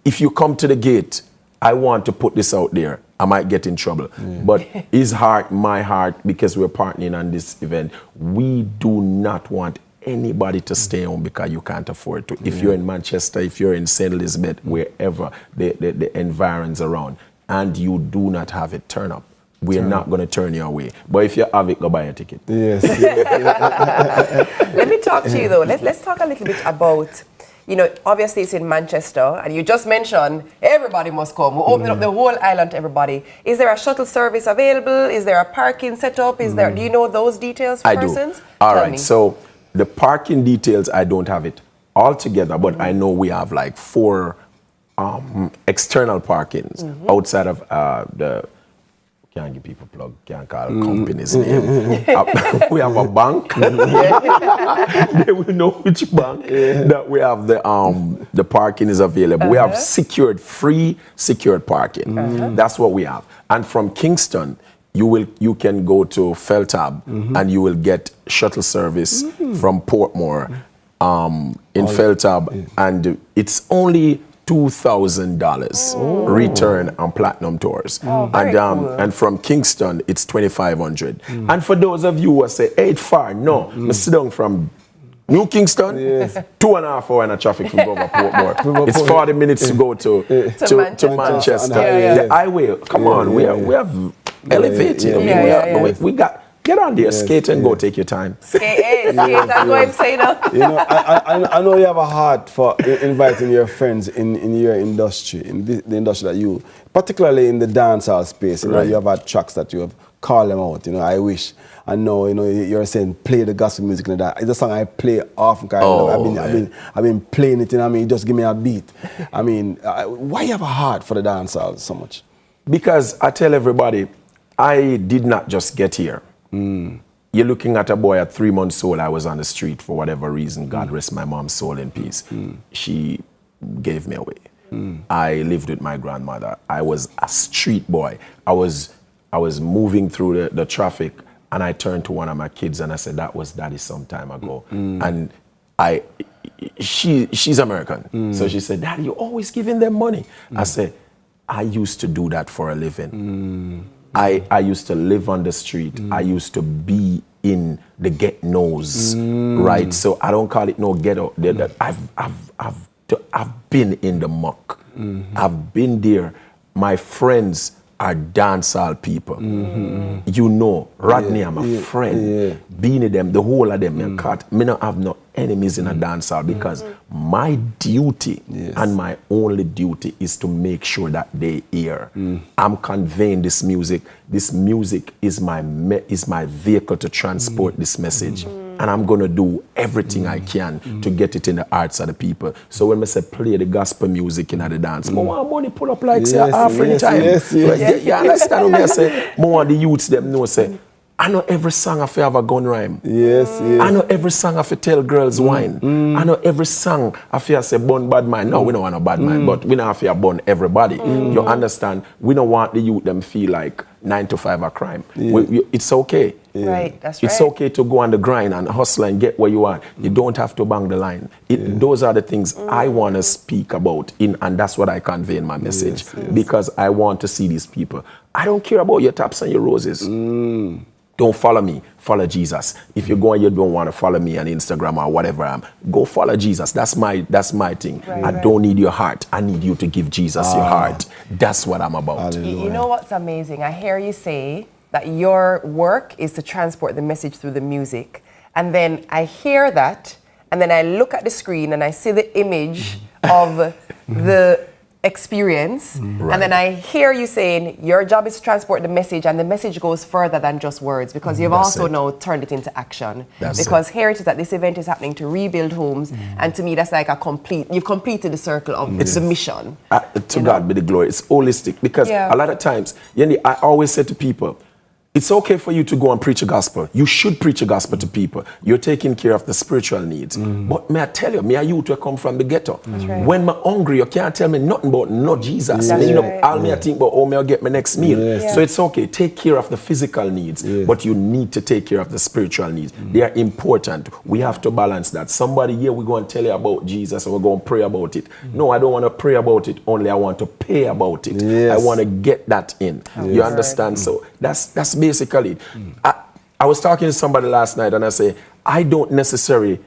Speaker 1: if you come to the gate, I want to put this out there. I might get in trouble. But his heart, my heart, because we're partnering on this event, we do not want anybody to stay home because you can't afford to. If you're in Manchester, if you're in St. Elizabeth, wherever the environs around, and you do not have it, turn up. We're not going to turn you away. But if you have it, go buy a ticket.
Speaker 5: Yes.
Speaker 13: Let me talk to you though. Let's talk a little bit about, you know, obviously it's in Manchester, and you just mentioned everybody must come. We're opening up the whole island to everybody. Is there a shuttle service available? Is there a parking set up? Is there? Do you know those details for persons?
Speaker 1: Do. All
Speaker 13: Tell
Speaker 1: right.
Speaker 13: me.
Speaker 1: So the parking details, I don't have it all together, but I know we have like 4 external parkings outside of the. Can't give people plug, can't call companies name. We have a bank. They will know which bank that we have the parking is available. We have free secured parking. That's what we have. And from Kingston, you can go to Feltab and you will get shuttle service from Portmore in Feltab, and it's only $2,000 return on platinum tours. And from Kingston, it's $2,500. And for those of you who say, hey, it's far, no. I sit down from New Kingston, 2.5 hours in a traffic from over Portmore. It's 40 minutes to go to Manchester. The highway, come on, we have elevated. We got Get on there,
Speaker 5: Yes,
Speaker 1: skate and go, take your time.
Speaker 13: Skate and go and say no.
Speaker 5: You know, I know you have a heart for inviting your friends in your industry, in the industry that you, particularly in the dancehall space. You know, you have had tracks that you have called them out. You know, I wish. I know, you know, you're saying play the gospel music and that. It's a song I play often. I've been playing it. You know, I mean, just give me a beat. I mean, why you have a heart for the dancehall so much?
Speaker 1: Because I tell everybody, I did not just get here. You're looking at a boy at 3 months old. I was on the street for whatever reason. God rest my mom's soul in peace. She gave me away. I lived with my grandmother. I was a street boy. I was moving through the traffic, and I turned to one of my kids and I said, that was Daddy some time ago. And she's American. So she said, Daddy, you're always giving them money. I said, I used to do that for a living. I used to live on the street. I used to be in the get-nos, right? So I don't call it no ghetto. I've been in the muck. I've been there. My friends are dancehall people. You know, Rodney, I'm a friend. Beanie them, the whole of them, me don't have no enemies in a dancehall because my duty and my only duty is to make sure that they hear. I'm conveying this music. This music is my vehicle to transport this message. And I'm going to do everything I can to get it in the hearts of the people. So when I say play the gospel music in the dance, I want money pull up like say African time. You understand what I say? I want the youths them know say, I know every song I have a gun rhyme. I know every song I tell girls wine. I know every song I say bun bad mind. No, we don't want a bad mind, but we don't have to bun everybody. You understand? We don't want the youth them feel like 9 to 5 a crime. It's okay.
Speaker 13: Right, that's
Speaker 1: It's okay to go on the grind and hustle and get where you are. You don't have to bang the line. Those are the things I want to speak about, and that's what I convey in my message. Because I want to see these people. I don't care about your taps and your roses. Don't follow me, follow Jesus. If you're going, you don't want to follow me on Instagram or whatever, go follow Jesus. That's my thing. I don't need your heart. I need you to give Jesus your heart. That's what I'm about.
Speaker 13: You know what's amazing? I hear you say that your work is to transport the message through the music. And then I hear that, and then I look at the screen and I see the image of the experience, and then I hear you saying your job is to transport the message, and the message goes further than just words, because you've also now turned it into action. Because here it is that this event is happening to rebuild homes, and to me that's like you've completed the circle of the mission.
Speaker 1: To God be the glory. It's holistic, because a lot of times, I always say to people, it's okay for you to go and preach a gospel. You should preach a gospel to people. You're taking care of the spiritual needs. But may I tell you, me and you to come from the ghetto. When I'm hungry, you can't tell me nothing about no Jesus. All me I think about how me I get my next meal. So it's okay. Take care of the physical needs, but you need to take care of the spiritual needs. They are important. We have to balance that. Somebody here, we're going to tell you about Jesus and we're going to pray about it. No, I don't want to pray about it. Only I want to pay about it. I want to get that in. You understand? So that's basically it. I was talking to somebody last night and I say, I don't necessarily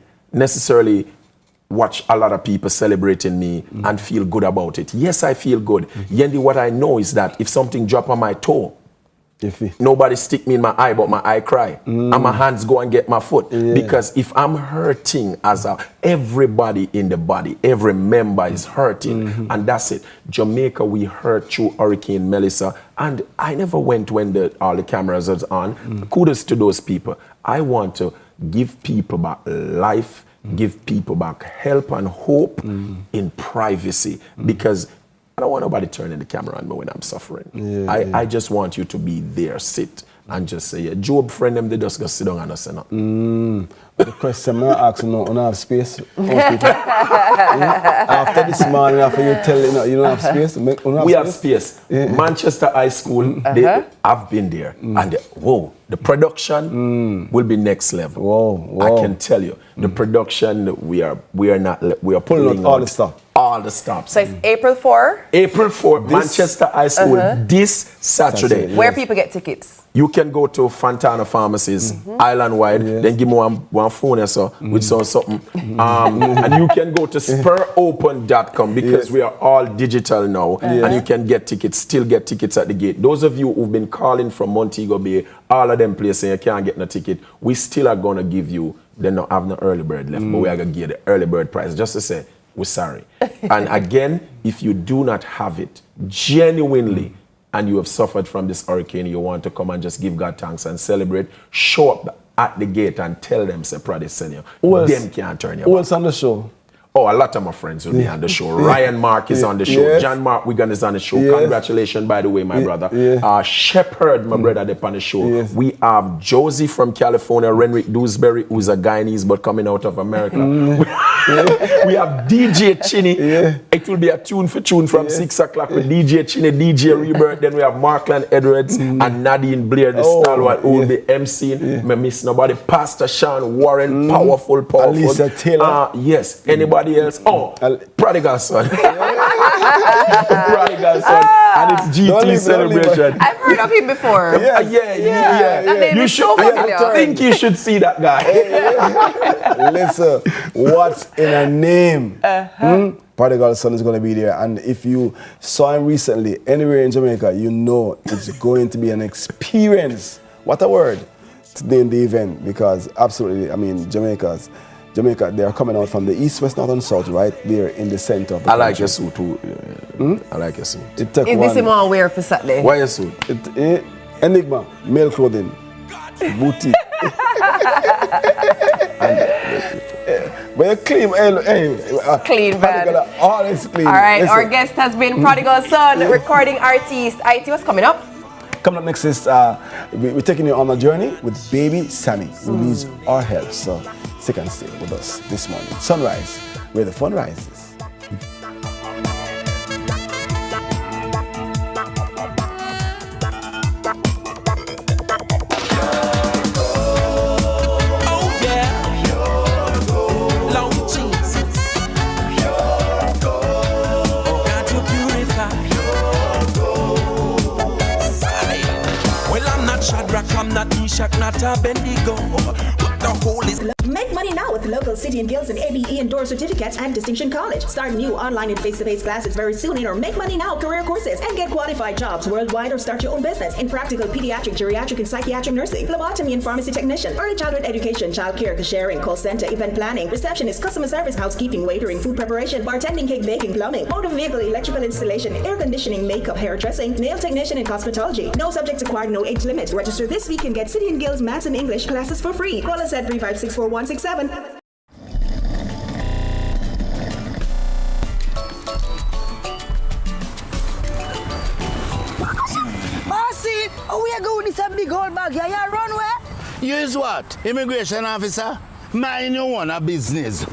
Speaker 1: watch a lot of people celebrating me and feel good about it. Yes, I feel good. Yendi, what I know is that if something drop on my toe, nobody stick me in my eye, but my eye cry. And my hands go and get my foot. Because if I'm hurting everybody in the body, every member is hurting. And that's it. Jamaica, we hurt through Hurricane Melissa. And I never went when all the cameras was on. Kudos to those people. I want to give people back life, give people back help and hope in privacy. Because I don't want nobody turning the camera on me when I'm suffering. I just want you to be there, sit, and just say, Job friend them, they just go sit down and not say nothing.
Speaker 5: The question I ask, you don't have space. After this morning, after you tell you don't have space,
Speaker 1: we have space. Manchester High School, I've been there. And the production will be next level. I can tell you. The production, we are pulling out
Speaker 5: all the stuff.
Speaker 1: All the stops.
Speaker 13: So it's April 4?
Speaker 1: April 4, Manchester High School, this Saturday.
Speaker 13: Where people get tickets?
Speaker 1: you can go to Fontana Pharmacies, island-wide, then give me one phone or so with something. And you can go to SpurOpen.com because we are all digital now, and you can get tickets, still get tickets at the gate. Those of you who've been calling from Montego Bay, all of them places, you can't get no ticket, we still are going to give you, they don't have no early bird left, but we are going to give the early bird price, just to say, we're sorry. And again, if you do not have it, genuinely, and you have suffered from this hurricane, you want to come and just give God thanks and celebrate, show up at the gate and tell them, say, Pradi send you. Them can't turn you back.
Speaker 5: Who else on the show?
Speaker 1: Oh, a lot of my friends will be on the show. Ryan Mark is on the show. John Mark Wigan is on the show. Congratulations, by the way, my brother. Shepherd, my brother, they're on the show. We have Josie from California, Renrick Dewsbury, who's a Guyanese but coming out of America. We have DJ Chinny. It will be a tune for tune from 6 o'clock with DJ Chinny, DJ Rebirth. Then we have Markland Edwards and Nadine Blair, the stalwart, who will be MCing. Me miss nobody. Pastor Sean Warren, powerful.
Speaker 5: Alisa Taylor.
Speaker 1: Yes. Anybody else? Oh, Prodigal Son. Prodigal Son. And it's GT celebration.
Speaker 13: I've heard of him before.
Speaker 1: Yeah.
Speaker 13: That name is so familiar.
Speaker 1: I think you should see that guy.
Speaker 5: Listen, what's in a name? Prodigal Son is going to be there. And if you saw him recently anywhere in Jamaica, you know it's going to be an experience. What a word to name the event, because absolutely, I mean, Jamaica, they are coming out from the east, west, north, and south, right there in the center of the country.
Speaker 1: Like your suit too. I like your suit.
Speaker 13: Is this him all wear for Saturday?
Speaker 1: Why your suit?
Speaker 5: Enigma, male clothing, boutique. But you're clean,
Speaker 13: clean, man.
Speaker 5: All is clean.
Speaker 13: All right, our guest has been Prodigal Son, recording artist. IT, what's coming up?
Speaker 5: Coming up next is, we're taking you on a journey with baby Sammy, who needs our help. So stick and stay with us this morning. Sunrise, where the fun rises.
Speaker 18: I'm not Ishak, not a Bendigo. What the whole is.
Speaker 3: Make money now with local City and Guilds and ABE endorsed certificates and Distinction College. Start new online and face-to-face classes very soon in our Make Money Now career courses and get qualified jobs worldwide, or start your own business in practical pediatric, geriatric, and psychiatric nursing, phlebotomy and pharmacy technician, early childhood education, child care, cashiering, call center, event planning, receptionist, customer service, housekeeping, waitering, food preparation, bartending, cake baking, plumbing, motor vehicle, electrical installation, air conditioning, makeup, hairdressing, nail technician, and cosmetology. No subjects required, no age limit. Register this week and get City and Guilds Maths and English classes for free. Call us at 3564167.
Speaker 4: Oh, we are going with some big old bag here. You run where?
Speaker 15: You is what? Immigration officer? Mind your own business.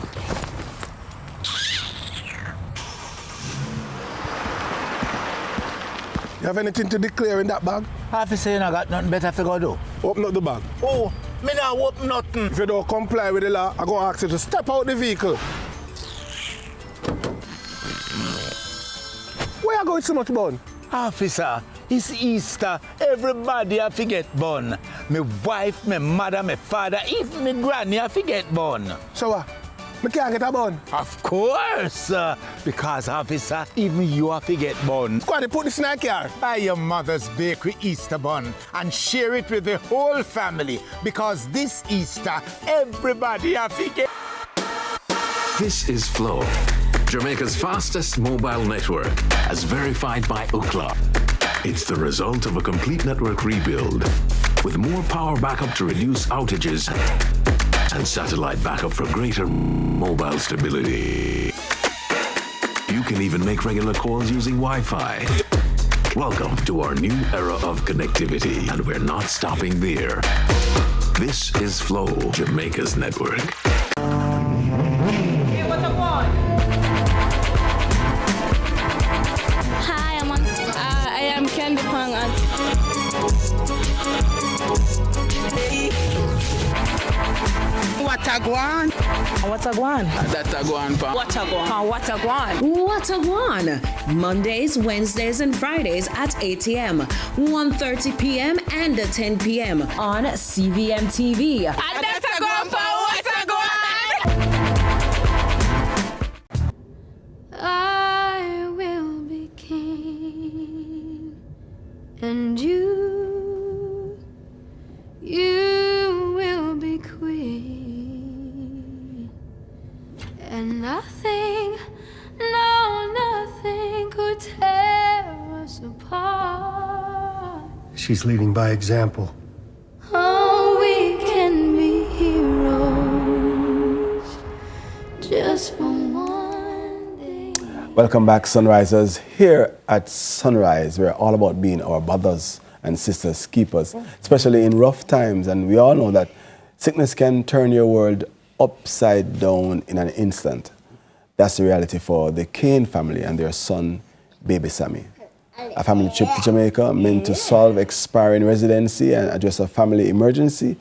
Speaker 18: You have anything to declare in that bag?
Speaker 15: Officer, you not got nothing better to go do.
Speaker 18: Open up the bag.
Speaker 15: Oh, me not open nothing.
Speaker 18: If you don't comply with the law, I'm going to ask you to step out the vehicle. Where are you going so much bun?
Speaker 15: Officer, it's Easter. Everybody have to get bun. My wife, my mother, my father, even my granny have to get bun.
Speaker 18: So what? Me can't get a bun?
Speaker 15: Of course. Because, officer, even you have to get bun.
Speaker 18: Squad, put this in a car.
Speaker 15: Buy your mother's bakery Easter bun and share it with the whole family. Because this Easter, everybody have to get...
Speaker 14: This is Flow, Jamaica's fastest mobile network, as verified by Ookla. It's the result of a complete network rebuild, with more power backup to reduce outages and satellite backup for greater mobile stability. You can even make regular calls using Wi-Fi. Welcome to our new era of connectivity, and we're not stopping there. This is Flow, Jamaica's network.
Speaker 17: Hi, I am Candy Pang.
Speaker 4: What a guan?
Speaker 20: What a guan?
Speaker 22: That a guan pa.
Speaker 20: What a guan? What a guan?
Speaker 23: What a Guan. Mondays, Wednesdays, and Fridays at 8 a.m., 1:30 p.m., and 10 p.m. on CVMTV.
Speaker 20: That's a guan pa. What a guan?
Speaker 24: I will be king, and you will be queen, and nothing could tear us apart.
Speaker 25: She's leading by example.
Speaker 24: Oh, we can be heroes just for one day.
Speaker 5: Welcome back, Sunrisers. Here at Sunrise, we're all about being our brothers and sisters keepers, especially in rough times. And we all know that sickness can turn your world upside down in an instant. That's the reality for the Kane family and their son, baby Sammy. A family trip to Jamaica meant to solve expiring residency and address a family emergency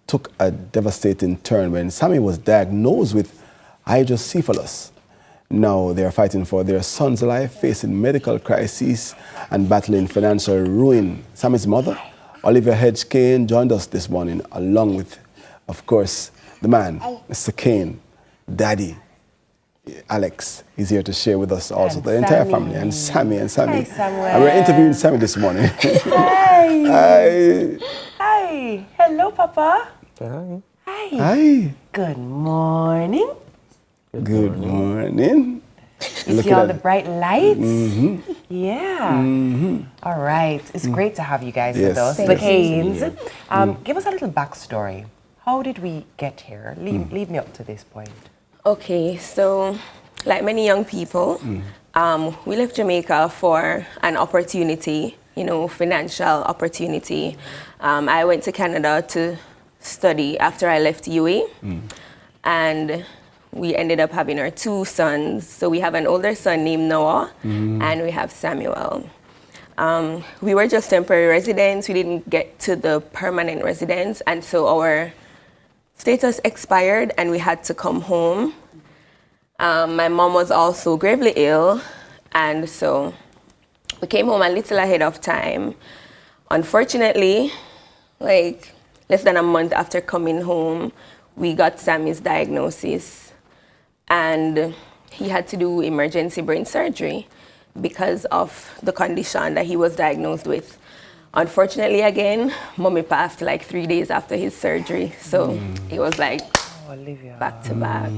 Speaker 5: took a devastating turn when Sammy was diagnosed with hydrocephalus. Now they are fighting for their son's life, facing medical crises and battling financial ruin. Sammy's mother, Olivia Hedge Kane, joined us this morning, along with, of course, the man, Mr. Kane, Daddy, Alex. He's here to share with us also the entire family, and Sammy.
Speaker 13: Hi, Samuel.
Speaker 5: And we're interviewing Sammy this morning.
Speaker 13: Hi.
Speaker 5: Hi.
Speaker 13: Hi. Hello, Papa.
Speaker 5: Hi.
Speaker 13: Hi.
Speaker 5: Hi.
Speaker 13: Good morning.
Speaker 5: Good morning.
Speaker 13: You see all the bright lights?
Speaker 5: Mm-hmm.
Speaker 13: Yeah.
Speaker 5: Mm-hmm.
Speaker 13: All right. It's great to have you guys
Speaker 5: Yes.
Speaker 13: with us.
Speaker 5: Thank
Speaker 13: The
Speaker 5: you.
Speaker 13: Canes.
Speaker 5: Yeah.
Speaker 13: Give us a little backstory. How did we get here? Lead me up to this point.
Speaker 26: Okay, so like many young people, we left Jamaica for an opportunity, financial opportunity. I went to Canada to study after I left UA, and we ended up having our two sons. So we have an older son named Noah, and we have Samuel. We were just temporary residents. We didn't get to the permanent residence, and so our status expired and we had to come home. My mom was also gravely ill, and so we came home a little ahead of time. Unfortunately, like less than a month after coming home, we got Sammy's diagnosis, and he had to do emergency brain surgery because of the condition that he was diagnosed with. Unfortunately, again, Mommy passed like 3 days after his surgery, so it was like back to back.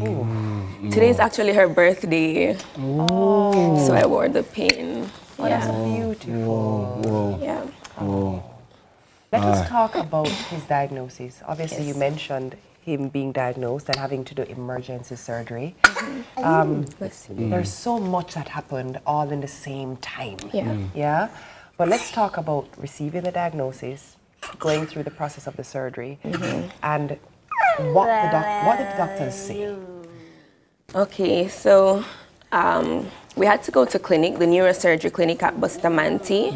Speaker 26: Today is actually her birthday, so I wore the pin.
Speaker 13: Oh, that's beautiful.
Speaker 5: Whoa.
Speaker 26: Yeah.
Speaker 5: Whoa.
Speaker 13: Let us talk about his diagnosis. Obviously, you mentioned him being diagnosed and having to do emergency surgery. There's so much that happened all in the same time. Yeah. But let's talk about receiving the diagnosis, going through the process of the surgery, and what did the doctors say?
Speaker 26: Okay, so we had to go to clinic, the neurosurgery clinic at Bustamante.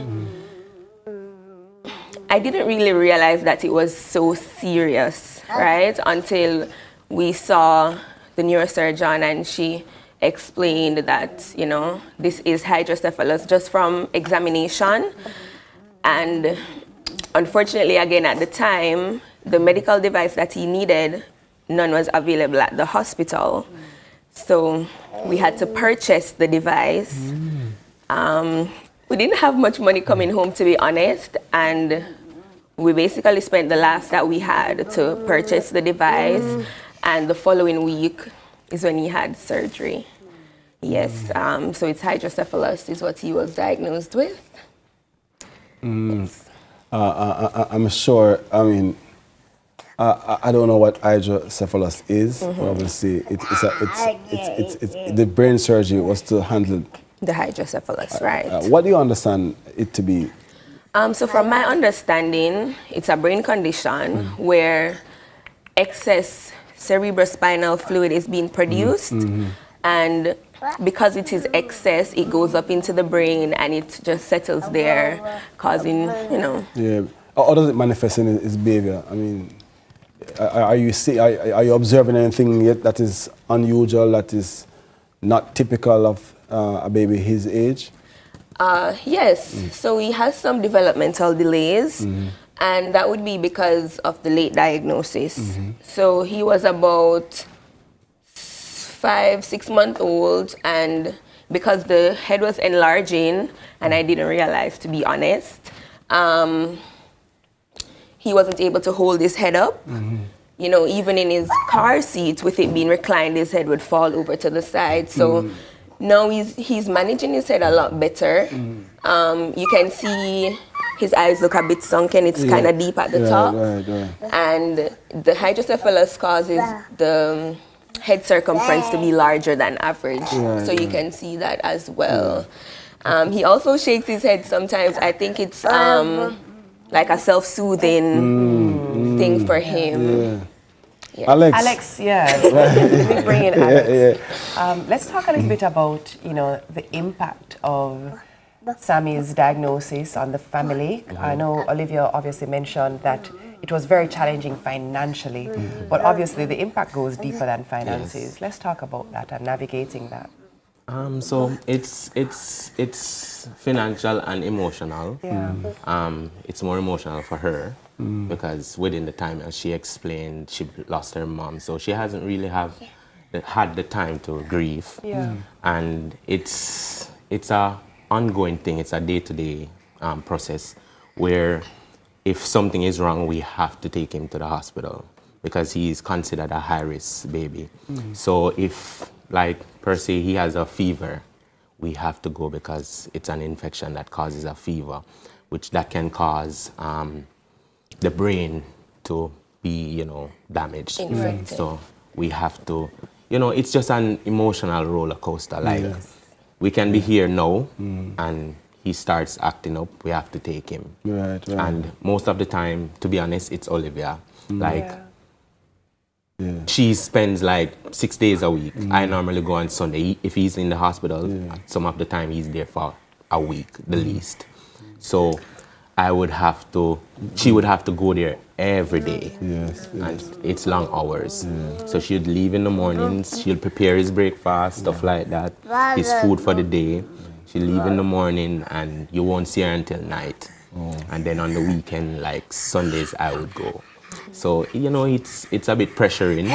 Speaker 26: I didn't really realize that it was so serious, right? Until we saw the neurosurgeon and she explained that, this is hydrocephalus just from examination. And unfortunately, again, at the time, the medical device that he needed, none was available at the hospital. So we had to purchase the device. We didn't have much money coming home, to be honest, and we basically spent the last that we had to purchase the device, and the following week is when he had surgery. Yes, so it's hydrocephalus is what he was diagnosed with. Yes.
Speaker 5: I'm sure, I don't know what hydrocephalus is, but obviously the brain surgery was to handle
Speaker 26: the hydrocephalus, right?
Speaker 5: What do you understand it to be?
Speaker 26: So from my understanding, it's a brain condition where excess cerebrospinal fluid is being produced, and because it is excess, it goes up into the brain and it just settles there, causing,
Speaker 5: Yeah. How does it manifest in its behavior? Are you observing anything yet that is unusual, that is not typical of a baby his age?
Speaker 26: Yes. So he has some developmental delays, and that would be because of the late diagnosis. So he was about 5-6 months old, and because the head was enlarging, and I didn't realize, to be honest, he wasn't able to hold his head up. You know, even in his car seat, with it being reclined, his head would fall over to the side. So now he's managing his head a lot better. You can see his eyes look a bit sunken. It's kind of deep at the top. And the hydrocephalus causes the head circumference to be larger than average. So you can see that as well. He also shakes his head sometimes. I think it's like a self-soothing thing for him.
Speaker 5: Yeah. Alex.
Speaker 13: Alex, let me bring in Alex. Let's talk a little bit about, you know, the impact of Sammy's diagnosis on the family. I know Olivia obviously mentioned that it was very challenging financially, but obviously the impact goes deeper than finances. Let's talk about that and navigating that.
Speaker 6: So it's financial and emotional. It's more emotional for her because within the time, as she explained, she lost her mom, so she hasn't really had the time to grieve. And it's a ongoing thing. It's a day-to-day process where if something is wrong, we have to take him to the hospital because he is considered a high-risk baby. So if, like, per se, he has a fever, we have to go because it's an infection that causes a fever, which that can cause the brain to be, you know, damaged. So we have to, you know, it's just an emotional roller coaster. Like, we can be here now, and he starts acting up, we have to take him. And most of the time, to be honest, it's Olivia. She spends like 6 days a week. I normally go on Sunday. If he's in the hospital, some of the time he's there for a week, the least. So she would have to go there every day. And it's long hours. So she'd leave in the mornings, she'll prepare his breakfast, stuff like that, his food for the day. She'll leave in the morning and you won't see her until night. And then on the weekend, like Sundays, I would go. So, you know, it's a bit pressuring,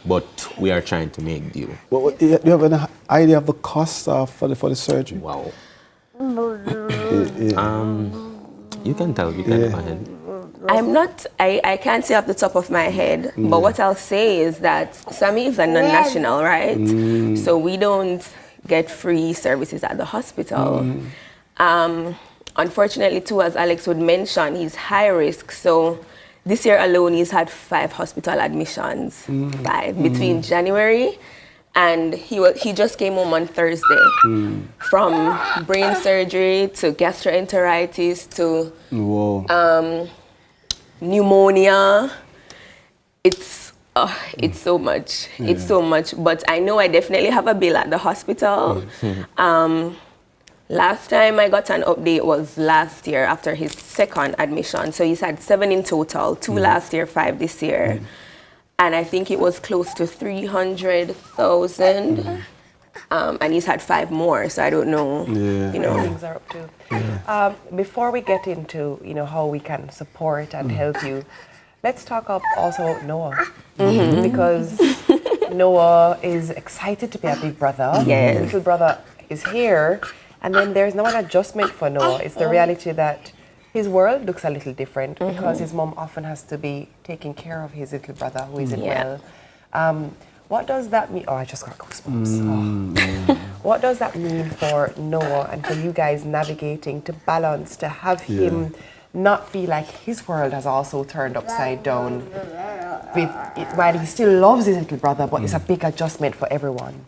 Speaker 6: but we are trying to make do.
Speaker 5: Do you have an idea of the cost for the surgery?
Speaker 6: Wow. You can tell, you can go ahead.
Speaker 26: I can't say off the top of my head, but what I'll say is that Sammy is a non-national, right? So we don't get free services at the hospital. Unfortunately, too, as Alex would mention, he's high risk. So this year alone, he's had 5 hospital admissions, 5, between January, and he just came home on Thursday. From brain surgery to gastroenteritis to pneumonia. It's so much. It's so much. But I know I definitely have a bill at the hospital. Last time I got an update was last year after his 2nd admission. So he's had 7 in total, 2 last year, 5 this year. And I think it was close to 300,000. And he's had 5 more, so I don't know, you know.
Speaker 13: Things are up to. Before we get into, you know, how we can support and help you, let's talk also about Noah. Because Noah is excited to be a big brother. His little brother is here. And then there's no adjustment for Noah. It's the reality that his world looks a little different because his mom often has to be taking care of his little brother who isn't well. What does that mean? Oh, I just got goosebumps. What does that mean for Noah and for you guys navigating to balance, to have him not feel like his world has also turned upside down while he still loves his little brother, but it's a big adjustment for everyone?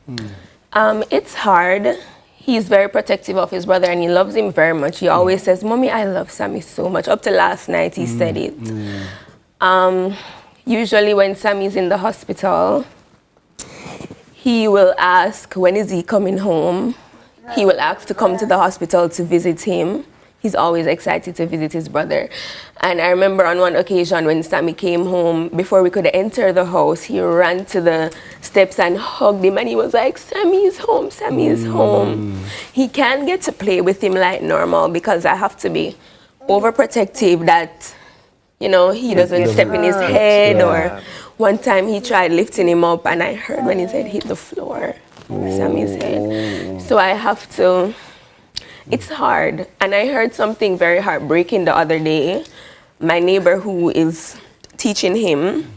Speaker 26: It's hard. He's very protective of his brother and he loves him very much. He always says, "Mommy, I love Sammy so much." Up to last night, he said it. Usually when Sammy's in the hospital, he will ask, when is he coming home? He will ask to come to the hospital to visit him. he's always excited to visit his brother. And I remember on one occasion when Sammy came home, before we could enter the house, he ran to the steps and hugged him, and he was like, Sammy is home, Sammy is home. He can't get to play with him like normal because I have to be overprotective that, you know, he doesn't step in his head. Or one time he tried lifting him up and I heard when his head hit the floor, Sammy's head. So I have to, it's hard. And I heard something very heartbreaking the other day. My neighbor who is teaching him,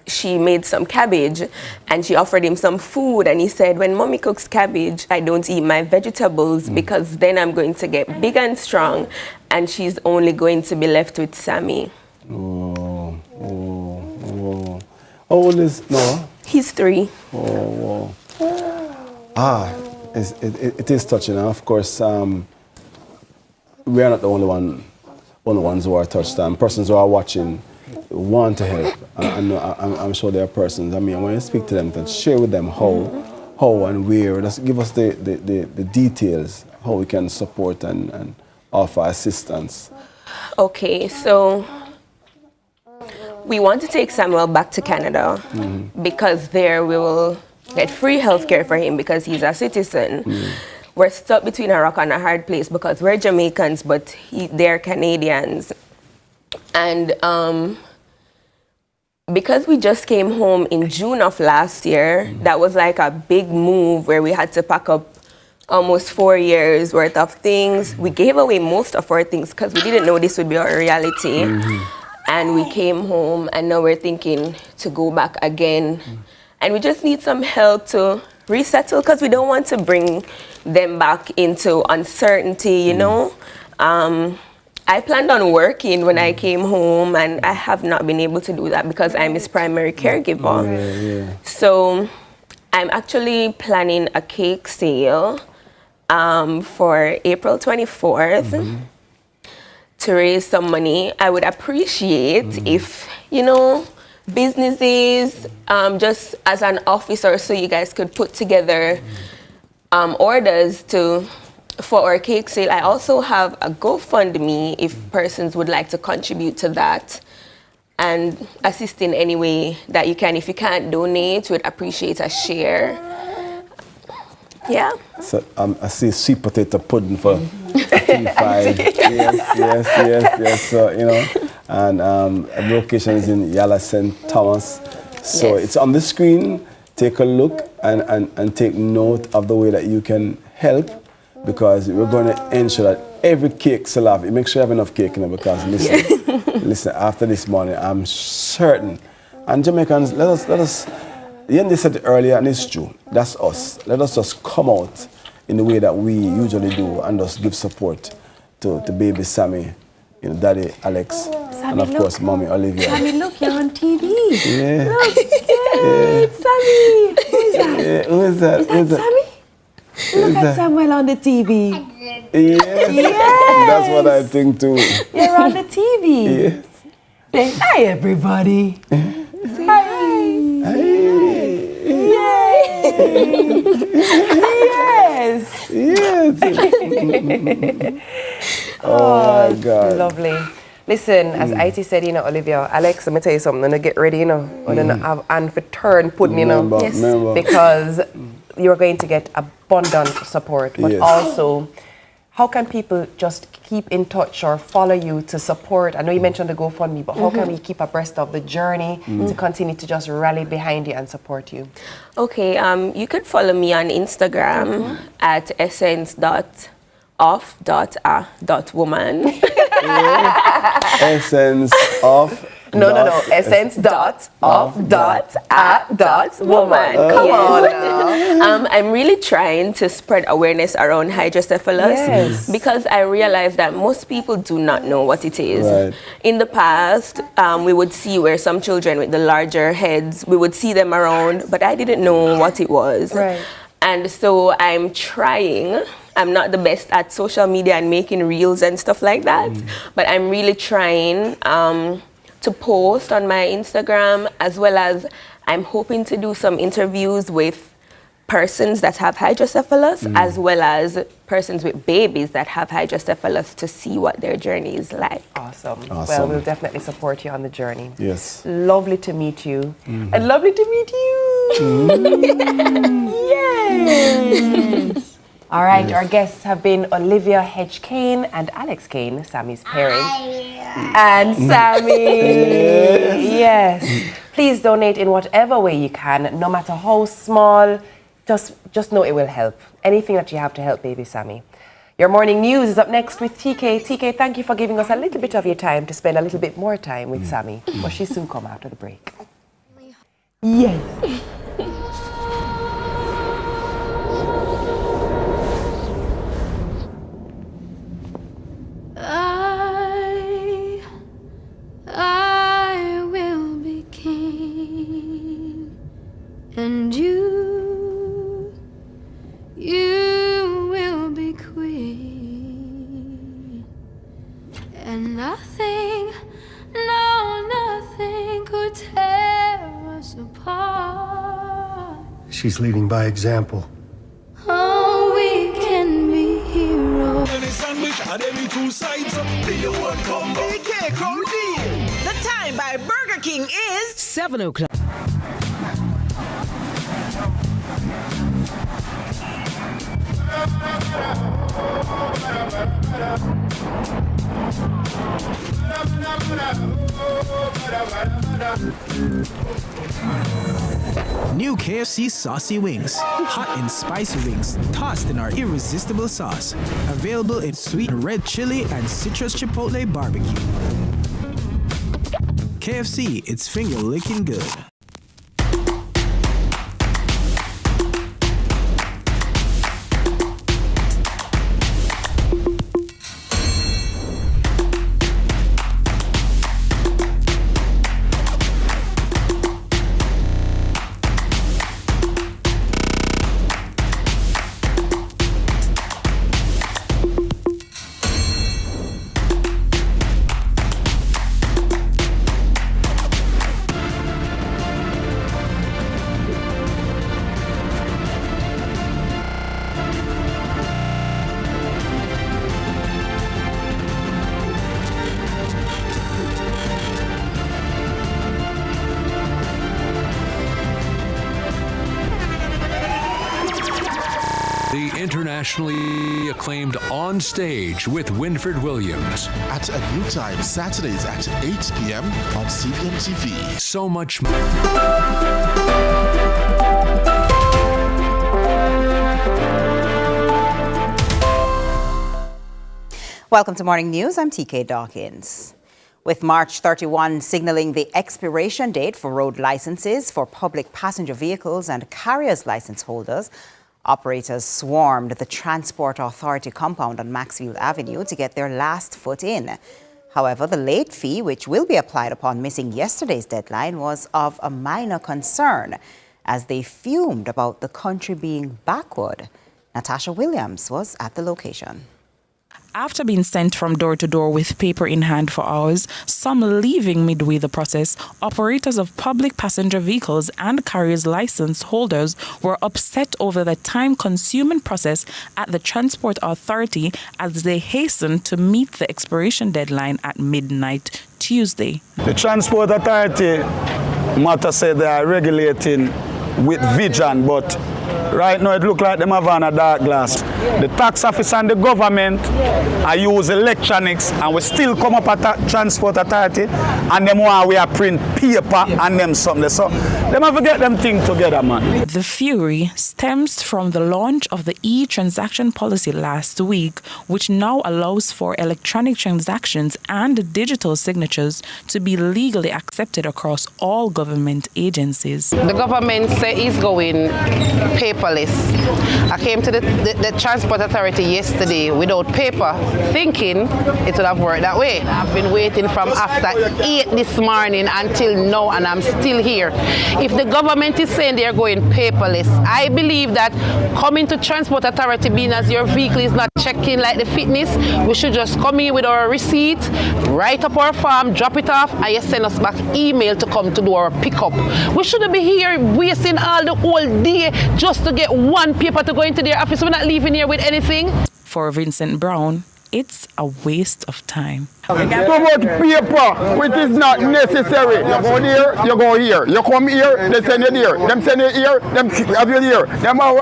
Speaker 26: she made some cabbage and she offered him some food, and he said, when mommy cooks cabbage, I don't eat my vegetables because then I'm going to get big and strong and she's only going to be left with Sammy.
Speaker 5: How old is Noah?
Speaker 26: He's 3.
Speaker 5: It is touching. And of course, we are not the only ones who are touched. Persons who are watching want to help. I'm sure there are persons. I mean, when you speak to them, then share with them how and where. Just give us the details, how we can support and offer assistance.
Speaker 26: Okay, so we want to take Samuel back to Canada because there we will get free healthcare for him because he's a citizen. We're stuck between a rock and a hard place because we're Jamaicans, but they're Canadians. And because we just came home in June of last year, that was like a big move where we had to pack up almost 4 years worth of things. We gave away most of our things because we didn't know this would be our reality. And we came home and now we're thinking to go back again. And we just need some help to resettle because we don't want to bring them back into uncertainty, you know. I planned on working when I came home and I have not been able to do that because I'm his primary caregiver. So I'm actually planning a cake sale for April 24th to raise some money. I would appreciate if, you know, businesses, just as an office or so, you guys could put together orders for our cake sale. I also have a GoFundMe if persons would like to contribute to that and assist in any way that you can. If you can't donate, we'd appreciate a share. Yeah.
Speaker 5: So I see sweet potato pudding for 35. Yes. So, you know, and the location is in Yala St. Thomas. So it's on the screen. Take a look and take note of the way that you can help, because we're going to ensure that every cake sell off. Make sure you have enough cake, you know, because listen, after this morning, I'm certain. And Jamaicans, let us, Yendi said it earlier, and it's true, that's us. Let us just come out in the way that we usually do and just give support to baby Sammy, you know, daddy Alex,
Speaker 2: Sammy,
Speaker 5: and of course mommy Olivia.
Speaker 2: Sammy, look, you're on TV.
Speaker 5: Yeah.
Speaker 2: Look, it's Sammy. Who is that?
Speaker 5: Yeah, who is that?
Speaker 2: Is that Sammy? Look at Samuel on the TV.
Speaker 5: Yes. That's what I think too.
Speaker 2: You're on the TV.
Speaker 5: Yes.
Speaker 2: Say hi, everybody. Say hi.
Speaker 5: Yes. Oh my God.
Speaker 13: Lovely. Listen, as IT said, you know, Olivia, Alex, let me tell you something. I'm gonna get ready, you know. I'm gonna have and for turn pudding, you know.
Speaker 5: Remember.
Speaker 13: Because you're going to get abundant support. But also, how can people just keep in touch or follow you to support? I know you mentioned the GoFundMe, but how can we keep abreast of the journey to continue to just rally behind you and support you?
Speaker 26: Okay, you could follow me on Instagram at essence.of.a.woman.
Speaker 5: Essence of.
Speaker 13: No. Essence.of.a.woman. Come on now.
Speaker 26: I'm really trying to spread awareness around hydrocephalus because I realize that most people do not know what it is.
Speaker 5: Right.
Speaker 26: In the past, we would see where some children with the larger heads, we would see them around, but I didn't know what it was.
Speaker 13: Right.
Speaker 26: And so I'm trying. I'm not the best at social media and making reels and stuff like that, but I'm really trying to post on my Instagram, as well as I'm hoping to do some interviews with persons that have hydrocephalus as well as persons with babies that have hydrocephalus to see what their journey is like.
Speaker 13: Awesome. Well, we'll definitely support you on the journey.
Speaker 5: Yes.
Speaker 13: Lovely to meet you. And lovely to meet you. Yes. All right, our guests have been Olivia Hedge Kane and Alex Kane, Sammy's parents. And Sammy. Yes. Please donate in whatever way you can, no matter how small. Just know it will help. Anything that you have to help baby Sammy. Your morning news is up next with TK. TK, thank you for giving us a little bit of your time to spend a little bit more time with Sammy. But she'll soon come after the break. Yes.
Speaker 24: I will be king, and you will be queen, and nothing could tear us apart.
Speaker 16: She's leading by example.
Speaker 24: Oh, we can be heroes.
Speaker 20: The time by Burger King is
Speaker 2: 7 o'clock.
Speaker 7: New KFC Saucy Wings. Hot and spicy wings tossed in our irresistible sauce. Available in sweet red chili and citrus chipotle barbecue. KFC, it's finger licking good.
Speaker 14: Internationally acclaimed On Stage with Winford Williams.
Speaker 16: At a new time, Saturdays at 8 p.m. on CVMTV.
Speaker 14: So much more.
Speaker 8: Welcome to Morning News. I'm TK Dawkins. With March 31 signaling the expiration date for road licenses for public passenger vehicles and carriers license holders, operators swarmed the Transport Authority compound on Maxfield Avenue to get their last foot in. However, the late fee, which will be applied upon missing yesterday's deadline, was of a minor concern as they fumed about the country being backward. Natasha Williams was at the location.
Speaker 10: After being sent from door to door with paper in hand for hours, some leaving midway the process, operators of public passenger vehicles and carriers license holders were upset over the time-consuming process at the Transport Authority as they hastened to meet the expiration deadline at midnight Tuesday.
Speaker 15: The Transport Authority matter said they are regulating with vision, but right now it looks like them have on a dark glass. The tax office and the government I use electronics and we still come up at Transport Authority and them want we are print paper and them something. So them have to get them things together, man.
Speaker 10: The fury stems from the launch of the e-transaction policy last week, which now allows for electronic transactions and digital signatures to be legally accepted across all government agencies.
Speaker 19: The government say is going paperless. I came to the Transport Authority yesterday without paper, thinking it would have worked that way. I've been waiting from after 8 this morning until now, and I'm still here. If the government is saying they're going paperless, I believe that coming to Transport Authority, being as your vehicle is not checking like the fitness, we should just come in with our receipt, write up our form, drop it off, and you send us back email to come to do our pickup. We shouldn't be here wasting working all the whole day just to get one paper to go into their office. We're not leaving here with anything.
Speaker 10: For Vincent Brown, it's a waste of time.
Speaker 15: Too much paper, which is not necessary. You go there, you go here. You come here, they send you there. Them send you here, them have you there. Them are, we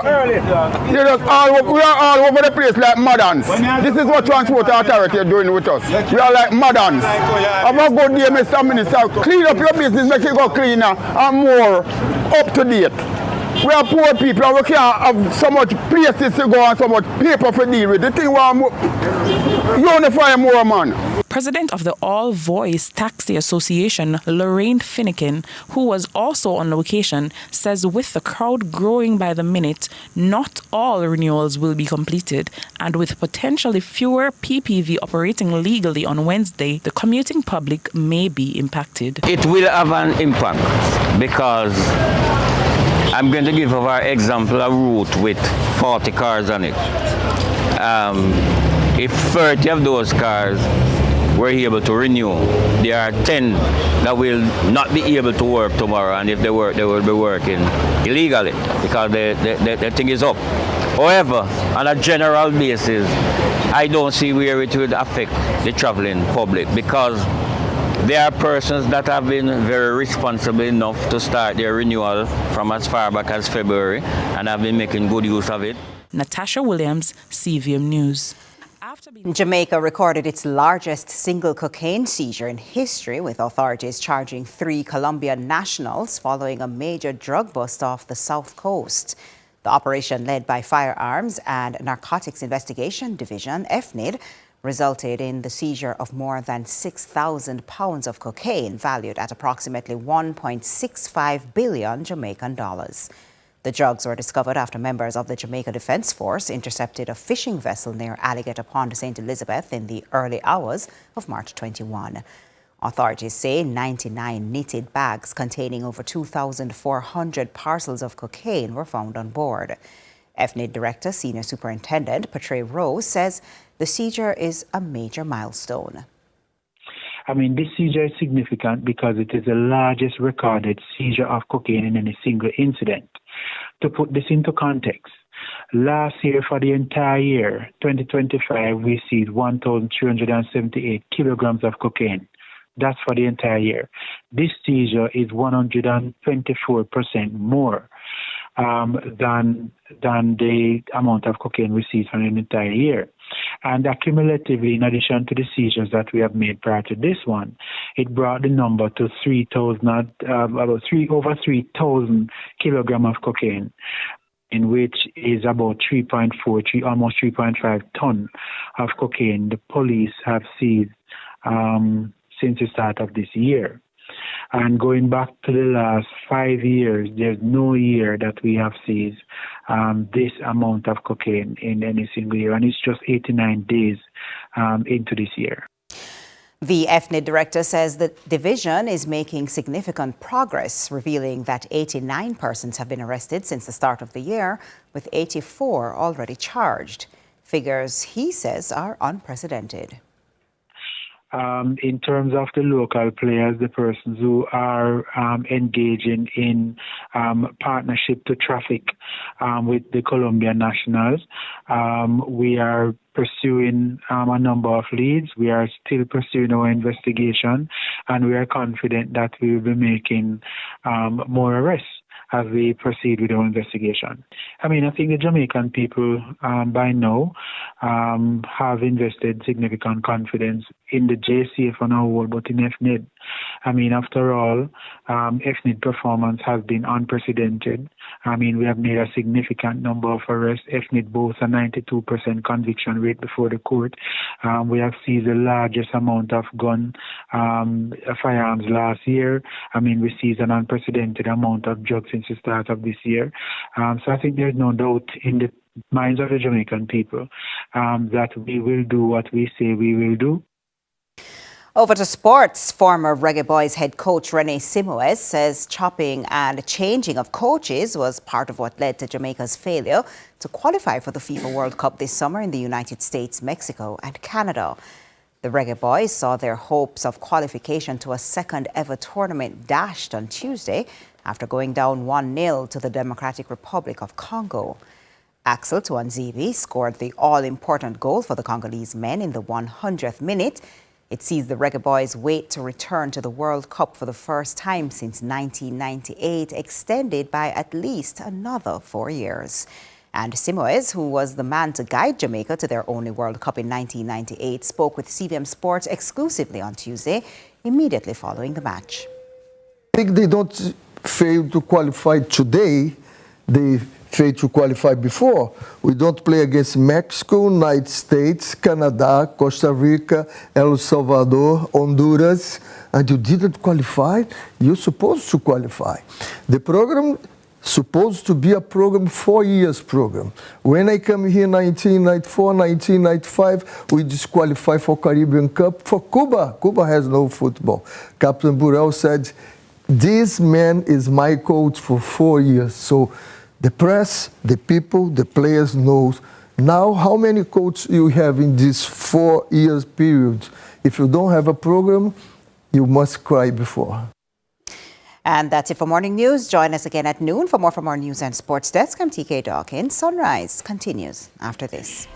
Speaker 15: are all over the place like moderns. This is what Transport Authority are doing with us. We are like moderns. Have a good day, Mr. Minister. Clean up your business, make it go cleaner and more up to date. We are poor people and we can't have so much places to go and so much paper to deal with. The thing we unify more, man.
Speaker 10: President of the All Voice Taxi Association, Lorraine Finnegan, who was also on location, says with the crowd growing by the minute, not all renewals will be completed, and with potentially fewer PPV operating legally on Wednesday, the commuting public may be impacted.
Speaker 1: It will have an impact because I'm going to give our example a route with 40 cars on it. If 30 of those cars were able to renew, there are 10 that will not be able to work tomorrow, and if they work, they will be working illegally because the thing is up. However, on a general basis, I don't see where it would affect the traveling public because there are persons that have been very responsible enough to start their renewal from as far back as February and have been making good use of it.
Speaker 10: Natasha Williams, CVM News.
Speaker 8: Jamaica recorded its largest single cocaine seizure in history, with authorities charging 3 Colombian nationals following a major drug bust off the south coast. The operation, led by Firearms and Narcotics Investigation Division, FNID, resulted in the seizure of more than 6,000 pounds of cocaine valued at approximately 1.65 billion Jamaican dollars. The drugs were discovered after members of the Jamaica Defence Force intercepted a fishing vessel near Alligator Pond, St. Elizabeth in the early hours of March 21. Authorities say 99 knitted bags containing over 2,400 parcels of cocaine were found on board. FNID Director, Senior Superintendent Patrick Rose says the seizure is a major milestone.
Speaker 9: I mean, this seizure is significant because it is the largest recorded seizure of cocaine in any single incident. To put this into context, last year for the entire year, 2025, we seized 1,378 kilograms of cocaine. That's for the entire year. This seizure is 124% more than the amount of cocaine we seized for an entire year. And accumulatively, in addition to the seizures that we have made prior to this one, it brought the number to 3,000 kilograms of cocaine, in which is about 3.4, almost 3.5 ton of cocaine the police have seized since the start of this year. And going back to the last 5 years, there's no year that we have seized this amount of cocaine in any single year. And it's just 89 days into this year.
Speaker 8: The FNID director says the division is making significant progress, revealing that 89 persons have been arrested since the start of the year, with 84 already charged. Figures, he says, are unprecedented.
Speaker 9: In terms of the local players, the persons who are engaging in partnership to traffic with the Colombian nationals, we are pursuing a number of leads. We are still pursuing our investigation, and we are confident that we will be making more arrests as we proceed with our investigation. I mean, I think the Jamaican people by now have invested significant confidence in the JCF on our whole, but in FNID. I mean, after all, FNID performance has been unprecedented. I mean, we have made a significant number of arrests. FNID boasts a 92% conviction rate before the court. We have seized the largest amount of firearms last year. I mean, we seized an unprecedented amount of drugs since the start of this year. So I think there's no doubt in the minds of the Jamaican people that we will do what we say we will do.
Speaker 8: Over to sports. Former Reggae Boyz head coach Simoz says chopping and changing of coaches was part of what led to Jamaica's failure to qualify for the FIFA World Cup this summer in the United States, Mexico and Canada. The Reggae Boyz saw their hopes of qualification to a second ever tournament dashed on Tuesday after going down 1-0 to the Democratic Republic of Congo. Axel Tuanzebe scored the all-important goal for the Congolese men in the 100th minute. It sees the Reggae Boyz wait to return to the World Cup for the first time since 1998, extended by at least another 4 years. And Simoz, who was the man to guide Jamaica to their only World Cup in 1998, spoke with CVM Sports exclusively on Tuesday, immediately following the match.
Speaker 3: I think they don't fail to qualify today. They failed to qualify before. We don't play against Mexico, United States, Canada, Costa Rica, El Salvador, Honduras, and you didn't qualify. You're supposed to qualify. The program supposed to be a program, 4 years program. When I come here in 1994, 1995, we disqualify for Caribbean Cup for Cuba. Cuba has no football. Captain Burrell said, this man is my coach for 4 years. So the press, the people, the players knows now how many coaches you have in this 4 years period. If you don't have a program, you must cry before.
Speaker 8: And that's it for Morning News. Join us again at noon for more news and sports desk. I'm TK Dawkins. Sunrise continues after this.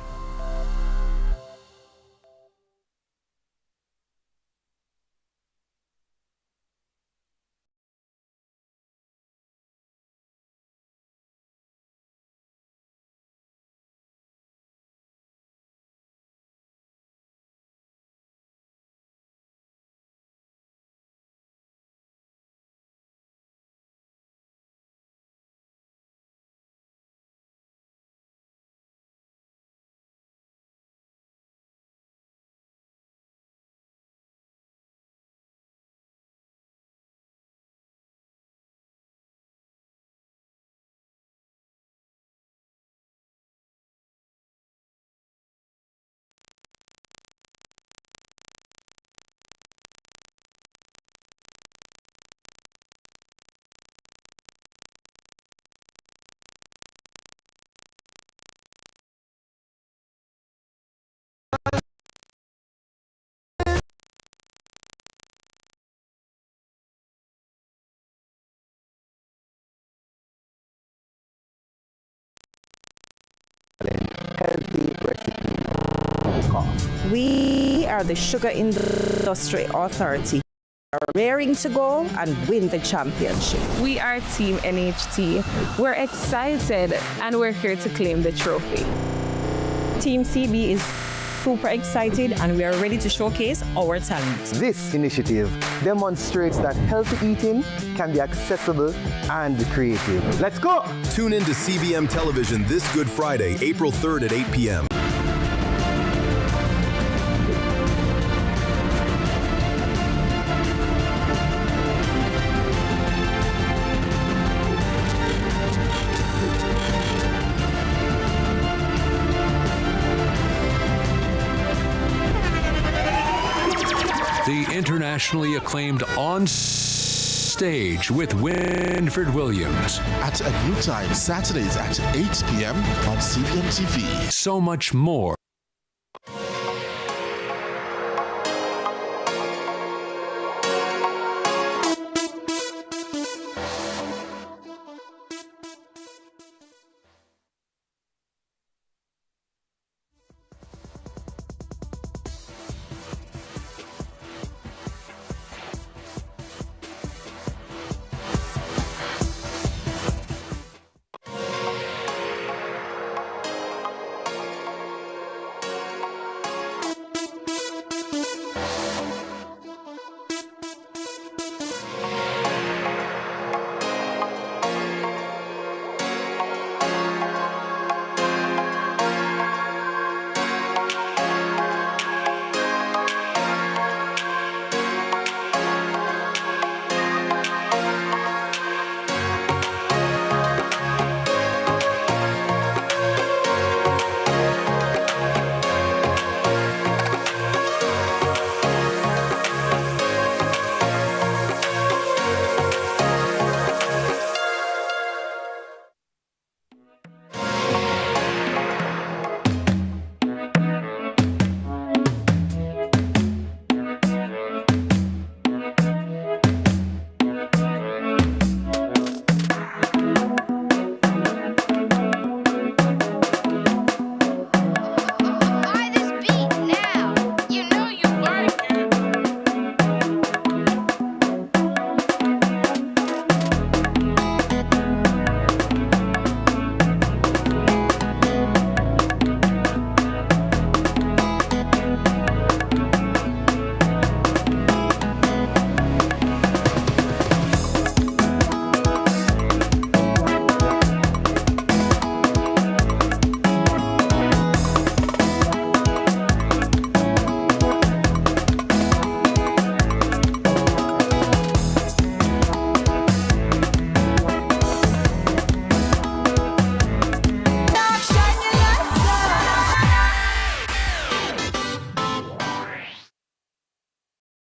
Speaker 11: We are the Sugar Industry Authority, raring to go and win the championship.
Speaker 10: We are Team NHT. We're excited and we're here to claim the trophy.
Speaker 12: Team CB is super excited and we are ready to showcase our talent.
Speaker 18: This initiative demonstrates that healthy eating can be accessible and creative. Let's go!
Speaker 21: Tune in to CVM Television this Good Friday, April 3rd at 8 p.m.
Speaker 22: The internationally acclaimed On Stage with Winfred Williams.
Speaker 16: At a new time, Saturdays at 8 p.m. on CVM TV.
Speaker 22: So much more.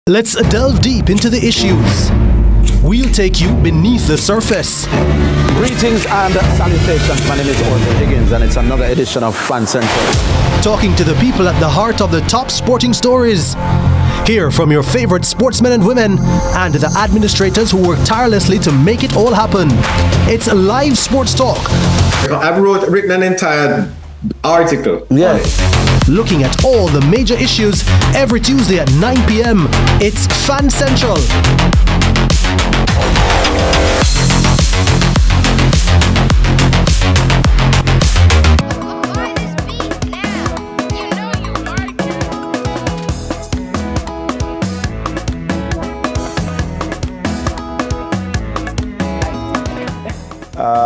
Speaker 4: Let's delve deep into the issues. We'll take you beneath the surface.
Speaker 6: Greetings and salutations. My name is Orville Higgins and it's another edition of Fan Central.
Speaker 4: Talking to the people at the heart of the top sporting stories. Hear from your favorite sportsmen and women and the administrators who work tirelessly to make it all happen. It's live sports talk.
Speaker 17: I've written an entire article.
Speaker 4: Yes. Looking at all the major issues every Tuesday at 9 p.m. It's Fan Central.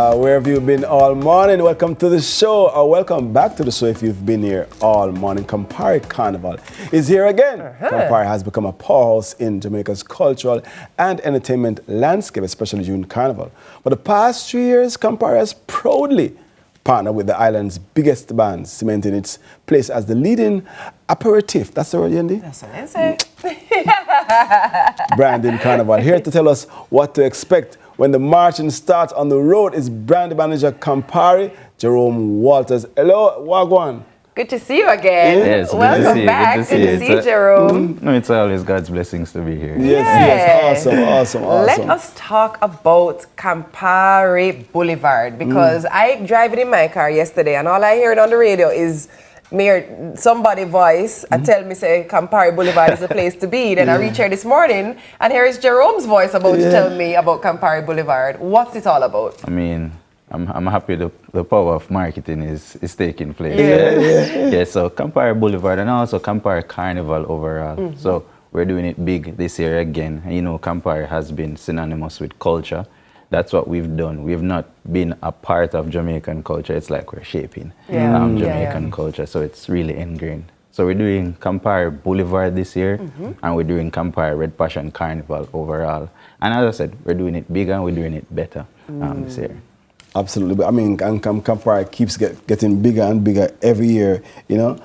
Speaker 5: Where have you been all morning? Welcome to the show, or welcome back to the show if you've been here all morning. Campari Carnival is here again. Campari has become a powerhouse in Jamaica's cultural and entertainment landscape, especially during Carnival. For the past 3 years, Campari has proudly partnered with the island's biggest bands, cementing its place as the leading aperitif. That's the word, Yendi?
Speaker 13: That's what I say.
Speaker 5: Brand in Carnival. Here to tell us what to expect when the marching starts on the road is brand manager Campari, Jerome Walters. Hello, Wagwan.
Speaker 13: Good to see you again.
Speaker 23: Yes,
Speaker 13: welcome back. Good to see you, Jerome.
Speaker 23: No, it's always God's blessings to be here.
Speaker 5: Yes, awesome.
Speaker 13: Let us talk about Campari Boulevard because I drive it in my car yesterday and all I heard on the radio is somebody voice and tell me say Campari Boulevard is the place to be. Then I reach here this morning and here is Jerome's voice about to tell me about Campari Boulevard. What's it all about?
Speaker 23: I mean, I'm happy the power of marketing is taking place. Yeah, so Campari Boulevard and also Campari Carnival overall. So we're doing it big this year again. You know, Campari has been synonymous with culture. That's what we've done. We've not been a part of Jamaican culture. It's like we're shaping Jamaican culture. So it's really ingrained. So we're doing Campari Boulevard this year, and we're doing Campari Red Passion Carnival overall. And as I said, we're doing it bigger and we're doing it better this year.
Speaker 5: Absolutely. I mean, and Campari keeps getting bigger and bigger every year, you know.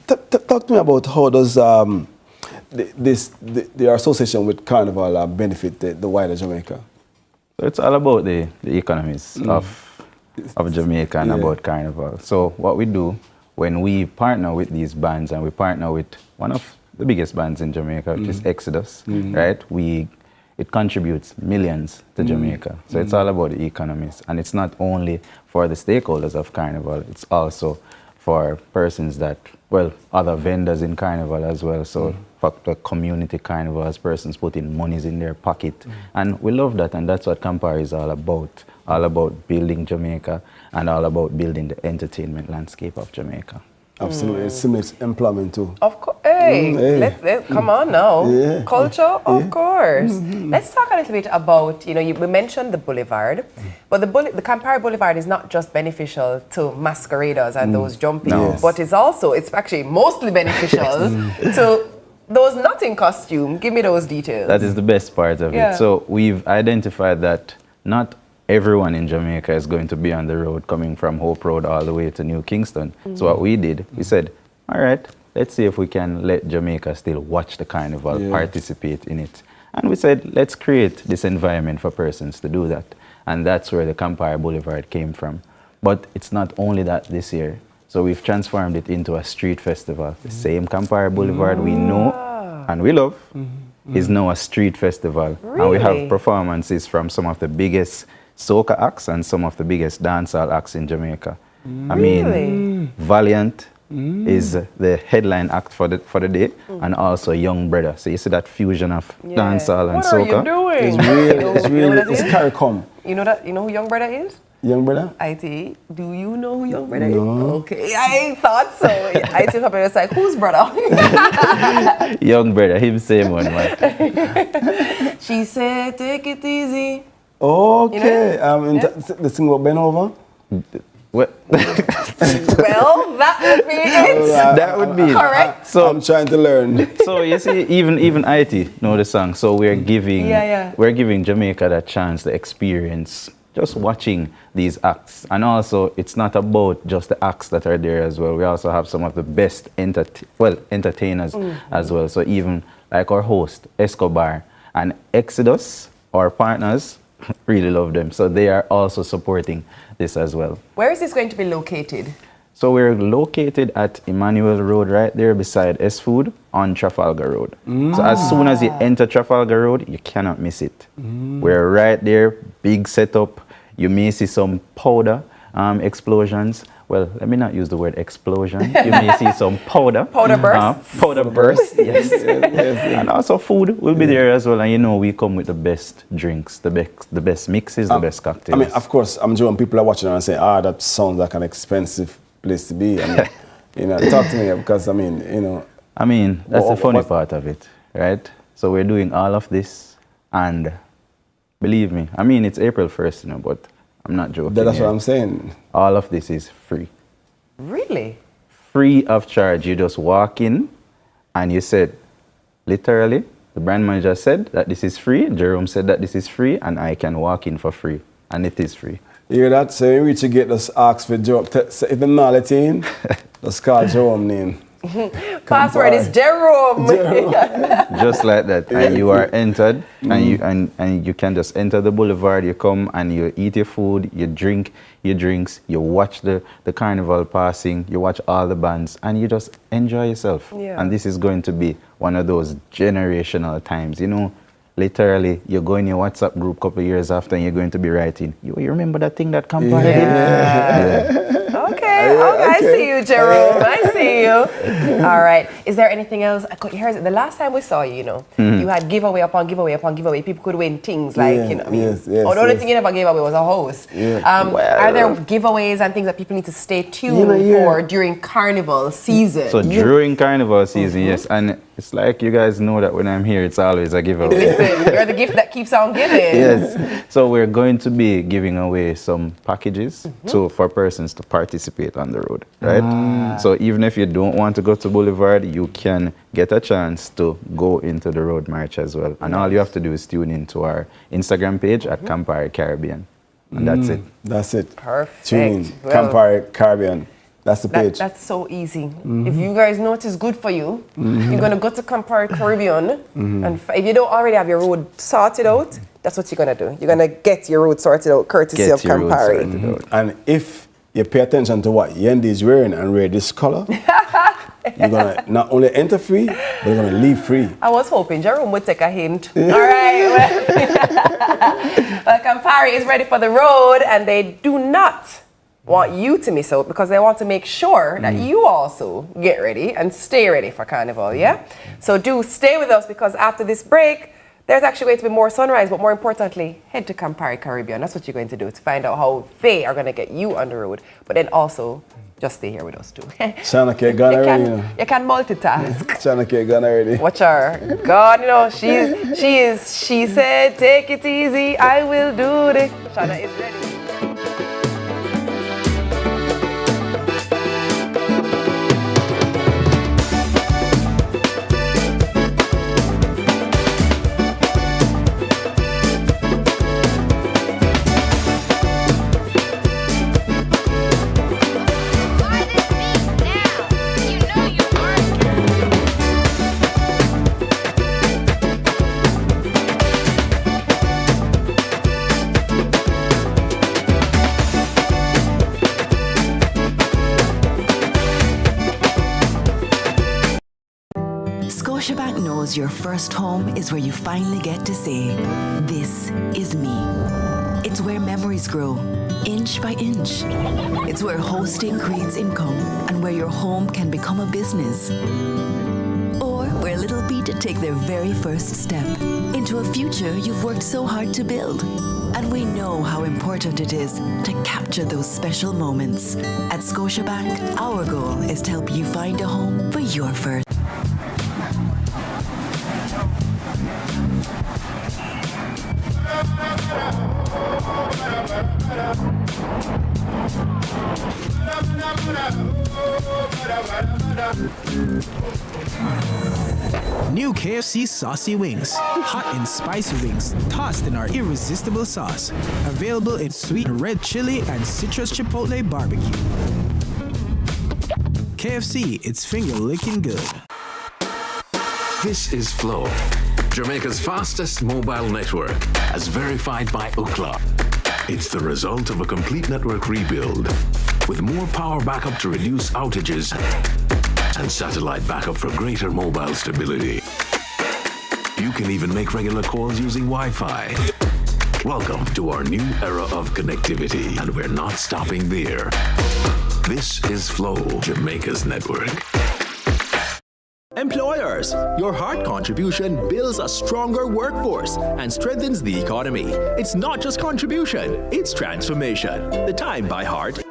Speaker 5: Talk to me about how does the association with Carnival benefit the wider Jamaica?
Speaker 23: So it's all about the economies of Jamaica and about Carnival. So what we do when we partner with these bands, and we partner with one of the biggest bands in Jamaica, which is Exodus, right? It contributes millions to Jamaica. So it's all about the economies. And it's not only for the stakeholders of Carnival, it's also for persons that, well, other vendors in Carnival as well. So for the community carnivals, persons putting monies in their pocket. And we love that, and that's what Campari is all about building Jamaica and all about building the entertainment landscape of Jamaica.
Speaker 5: Absolutely. It simulates employment too.
Speaker 13: Of course. Let's come on now. Culture, of course. Let's talk a little bit about, we mentioned the boulevard, but the Campari Boulevard is not just beneficial to masqueraders and those jumping, but it's actually mostly beneficial to those not in costume. Give me those details.
Speaker 23: That is the best part of it. So we've identified that not everyone in Jamaica is going to be on the road coming from Hope Road all the way to New Kingston. So what we did, we said, all right, let's see if we can let Jamaica still watch the carnival, participate in it. And we said, let's create this environment for persons to do that. And that's where the Campari Boulevard came from. But it's not only that this year. So we've transformed it into a street festival. The same Campari Boulevard we know and we love is now a street festival.
Speaker 13: Really?
Speaker 23: And we have performances from some of the biggest soca acts and some of the biggest dancehall acts in Jamaica. I mean, Valiant is the headline act for the day, and also Young Brother. So you see that fusion of dancehall and soca.
Speaker 13: What are you doing?
Speaker 5: It's really, it's CARICOM.
Speaker 13: You know who Young Brother is?
Speaker 5: Young Brother?
Speaker 13: IT, do you know who Young Brother
Speaker 5: No.
Speaker 13: is? Okay, I thought so. IT probably was like, who's brother?
Speaker 23: Young Brother, him same one, man.
Speaker 13: She said, take it easy.
Speaker 5: Okay. The thing about Ben Over?
Speaker 23: Well,
Speaker 13: that would be it.
Speaker 23: That would be it.
Speaker 13: Correct.
Speaker 23: So
Speaker 5: I'm trying to learn.
Speaker 23: So you see, even IT know the song. So we're giving Jamaica that chance to experience just watching these acts. And also, it's not about just the acts that are there as well. We also have some of the best entertainers as well. So even like our host, Escobar, and Exodus, our partners, really love them. So they are also supporting this as well.
Speaker 13: Where is this going to be located?
Speaker 23: So we're located at Emmanuel Road, right there beside S Food on Trafalgar Road. So as soon as you enter Trafalgar Road, you cannot miss it. We're right there, big setup. You may see some powder explosions. Well, let me not use the word explosion. You may see some powder.
Speaker 13: Powder burst.
Speaker 23: Powder burst, yes. And also food will be there as well. And you know, we come with the best drinks, the best mixes, the best cocktails.
Speaker 5: I mean, of course, I'm sure when people are watching and saying, that sounds like an expensive place to be. I mean, talk to me because, I mean,
Speaker 23: that's the funny part of it, right? So we're doing all of this, and believe me, I mean, it's April 1st, but I'm not joking.
Speaker 5: That's what I'm saying.
Speaker 23: All of this is free.
Speaker 13: Really?
Speaker 23: Free of charge. You just walk in and you said, literally, the brand manager said that this is free, Jerome said that this is free, and I can walk in for free. And it is free.
Speaker 5: You hear that? So you reach to get this ask for Jerome. So if I'm not letting, just call Jerome name.
Speaker 13: Password is Jerome.
Speaker 23: Just like that, and you are entered, and you can just enter the boulevard. You come and you eat your food, you drink your drinks, you watch the carnival passing, you watch all the bands, and you just enjoy yourself.
Speaker 13: Yeah.
Speaker 23: And this is going to be one of those generational times. Literally, you go in your WhatsApp group a couple of years after, and you're going to be writing, you remember that thing that Campari did? Yeah.
Speaker 13: Okay, I see you, Jerome. I see you. All right. Is there anything else? The last time we saw you, you had giveaway upon giveaway upon giveaway. People could win things like, the only thing you never gave away was a host. Are there giveaways and things that people need to stay tuned for during Carnival season?
Speaker 23: So during Carnival season, yes. And it's like you guys know that when I'm here, it's always a giveaway.
Speaker 13: Listen, you're the gift that keeps on giving.
Speaker 23: Yes. So we're going to be giving away some packages for persons to participate on the road, right? So even if you don't want to go to Boulevard, you can get a chance to go into the road march as well. And all you have to do is tune into our Instagram page at Campari Caribbean. And that's it.
Speaker 5: That's it.
Speaker 13: Perfect.
Speaker 5: Tune in. Campari Caribbean. That's the page.
Speaker 13: That's so easy. If you guys know it is good for you, you're going to go to Campari Caribbean. And if you don't already have your road sorted out, that's what you're going to do. You're going to get your road sorted out courtesy of Campari.
Speaker 5: And if you pay attention to what Yendi is wearing and wear this color, you're going to not only enter free, but you're going to leave free.
Speaker 13: I was hoping Jerome would take a hint. All right. Well, Campari is ready for the road, and they do not want you to miss out because they want to make sure that you also get ready and stay ready for Carnival, yeah? So do stay with us because after this break, there's actually going to be more sunrise, but more importantly, head to Campari Caribbean. That's what you're going to do to find out how they are going to get you on the road, but then also just stay here with us too.
Speaker 5: Chanake gone already,
Speaker 13: You can multitask.
Speaker 5: Chanake gone already.
Speaker 13: Watch her. God, she said, take it easy, I will do this. Shana is ready.
Speaker 2: Scotiabank knows your first home is where you finally get to say, this is me. It's where memories grow, inch by inch. It's where hosting creates income and where your home can become a business. Or where little people take their very first step into a future you've worked so hard to build. And we know how important it is to capture those special moments. At Scotiabank, our goal is to help you find a home for your first.
Speaker 7: New KFC Saucy Wings. Hot and spicy wings tossed in our irresistible sauce. Available in sweet red chili and citrus chipotle barbecue. KFC, it's finger licking good.
Speaker 22: This is Flow, Jamaica's fastest mobile network, as verified by Ookla. It's the result of a complete network rebuild, with more power backup to reduce outages and satellite backup for greater mobile stability. You can even make regular calls using Wi-Fi. Welcome to our new era of connectivity, and we're not stopping there. This is Flow, Jamaica's network.
Speaker 14: Employers, your hard contribution builds a stronger workforce and strengthens the economy. It's not just contribution, it's transformation. The Time by Heart.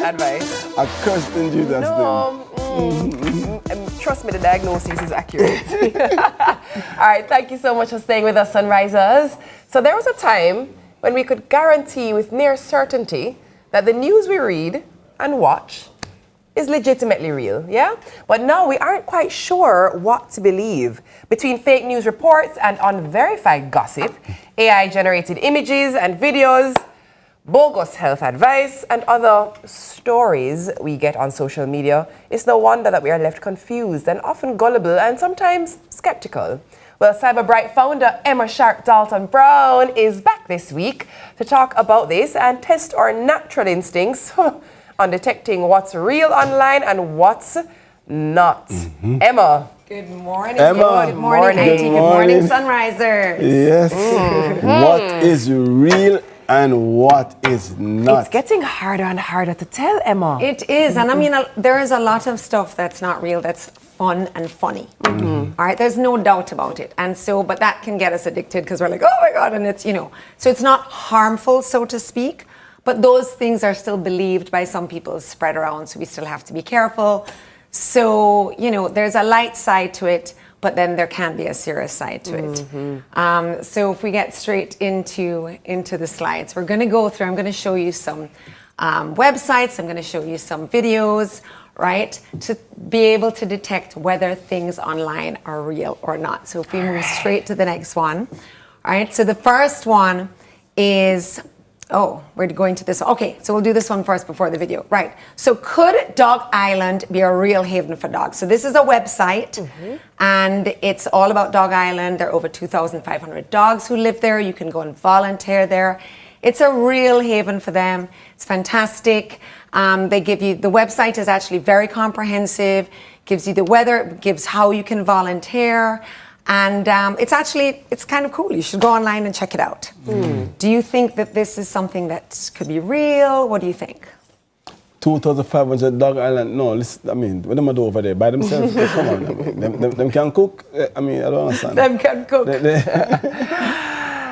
Speaker 13: Advice.
Speaker 5: I cursed in Jesus'
Speaker 13: Trust me, the diagnosis is accurate. All right, thank you so much for staying with us, Sunrisers. So there was a time when we could guarantee with near certainty that the news we read and watch is legitimately real, yeah? But now we aren't quite sure what to believe. Between fake news reports and unverified gossip, AI-generated images and videos, bogus health advice, and other stories we get on social media, it's no wonder that we are left confused and often gullible and sometimes skeptical. Well, CyberBright founder Emma Sharp Dalton Brown is back this week to talk about this and test our natural instincts on detecting what's real online and what's not. Emma.
Speaker 19: Good morning.
Speaker 5: Emma.
Speaker 19: Good morning, Auntie. Good morning, Sunrisers.
Speaker 5: Yes. What is real and what is not?
Speaker 19: It's getting harder and harder to tell, Emma. It is, and I mean, there is a lot of stuff that's not real, that's fun and funny. All right, there's no doubt about it. And so, but that can get us addicted because we're like, oh my God, and it's, so it's not harmful, so to speak, but those things are still believed by some people, spread around, so we still have to be careful. So, there's a light side to it, but then there can be a serious side to it. So if we get straight into the slides, we're going to go through, I'm going to show you some websites, I'm going to show you some videos, right, to be able to detect whether things online are real or not. So if we move straight to the next one, all right, so the first one is, we're going to this. Okay, so we'll do this one first before the video. Right. So could Dog Island be a real haven for dogs? So this is a website and it's all about Dog Island. There are over 2,500 dogs who live there. You can go and volunteer there. It's a real haven for them. It's fantastic. They give you, the website is actually very comprehensive, gives you the weather, gives how you can volunteer. And it's kind of cool. You should go online and check it out. Do you think that this is something that could be real? What do you think?
Speaker 5: 2,500 Dog Island. No, listen, I mean, what them do over there by themselves? Come on, I mean, them can cook. I mean, I don't understand.
Speaker 19: Them can cook.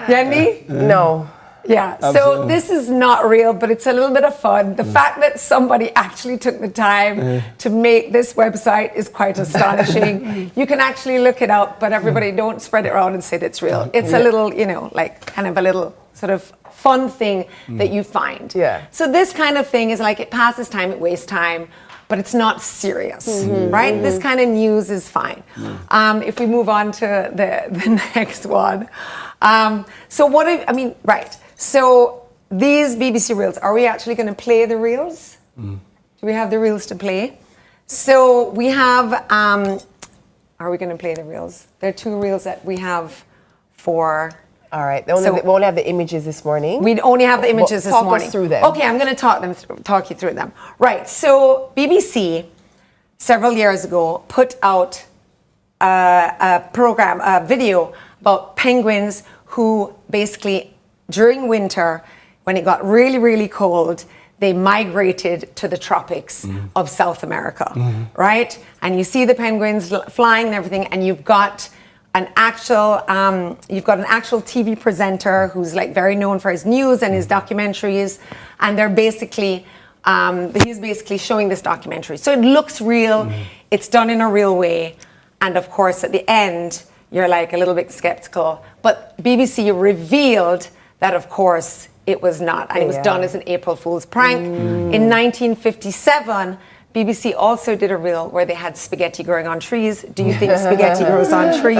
Speaker 19: Yanni?
Speaker 13: No.
Speaker 19: Yeah,
Speaker 5: Absolutely.
Speaker 19: so this is not real, but it's a little bit of fun. The fact that somebody actually took the time to make this website is quite astonishing. You can actually look it up, but everybody don't spread it around and say it's real. It's a little, like kind of a little sort of fun thing that you find.
Speaker 13: Yeah.
Speaker 19: So this kind of thing is like it passes time, it wastes time, but it's not serious, right? This kind of news is fine. If we move on to the next one. So these BBC reels, are we actually going to play the reels? Do we have the reels to play? So we have, are we going to play the reels? There are two reels that we have for...
Speaker 13: All right, we only have the images this morning.
Speaker 19: We only have the images this morning.
Speaker 13: Talk us through them.
Speaker 19: Okay, I'm going to talk you through them. Right, so BBC, several years ago, put out a video about penguins who basically, during winter, when it got really, really cold, they migrated to the tropics of South America, right? And you see the penguins flying and everything, and you've got an actual TV presenter who's like very known for his news and his documentaries, and they're basically he's basically showing this documentary. So it looks real, it's done in a real way, and of course at the end you're like a little bit skeptical. But BBC revealed that of course it was not, and it was done as an April Fool's prank. In 1957, BBC also did a reel where they had spaghetti growing on trees. Do you think spaghetti grows on trees?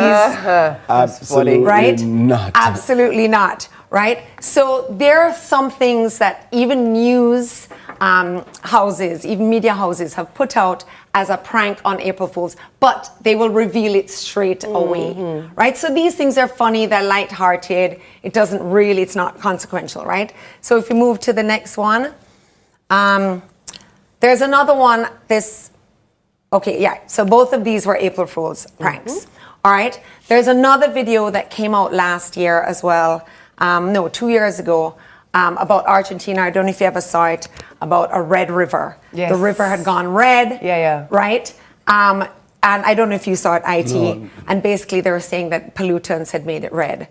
Speaker 5: Absolutely
Speaker 19: right?
Speaker 5: not.
Speaker 19: Absolutely not, right? So there are some things that even news houses, even media houses have put out as a prank on April Fools, but they will reveal it straight away, right? So these things are funny, they're lighthearted. It's not consequential, right? So if you move to the next one, there's another one, so both of these were April Fools pranks, all right? There's another video that came out last year as well, 2 years ago, about Argentina. I don't know if you ever saw it, about a red river.
Speaker 13: Yes.
Speaker 19: The river had gone red, right? And I don't know if you saw it, IT, and basically they were saying that pollutants had made it red.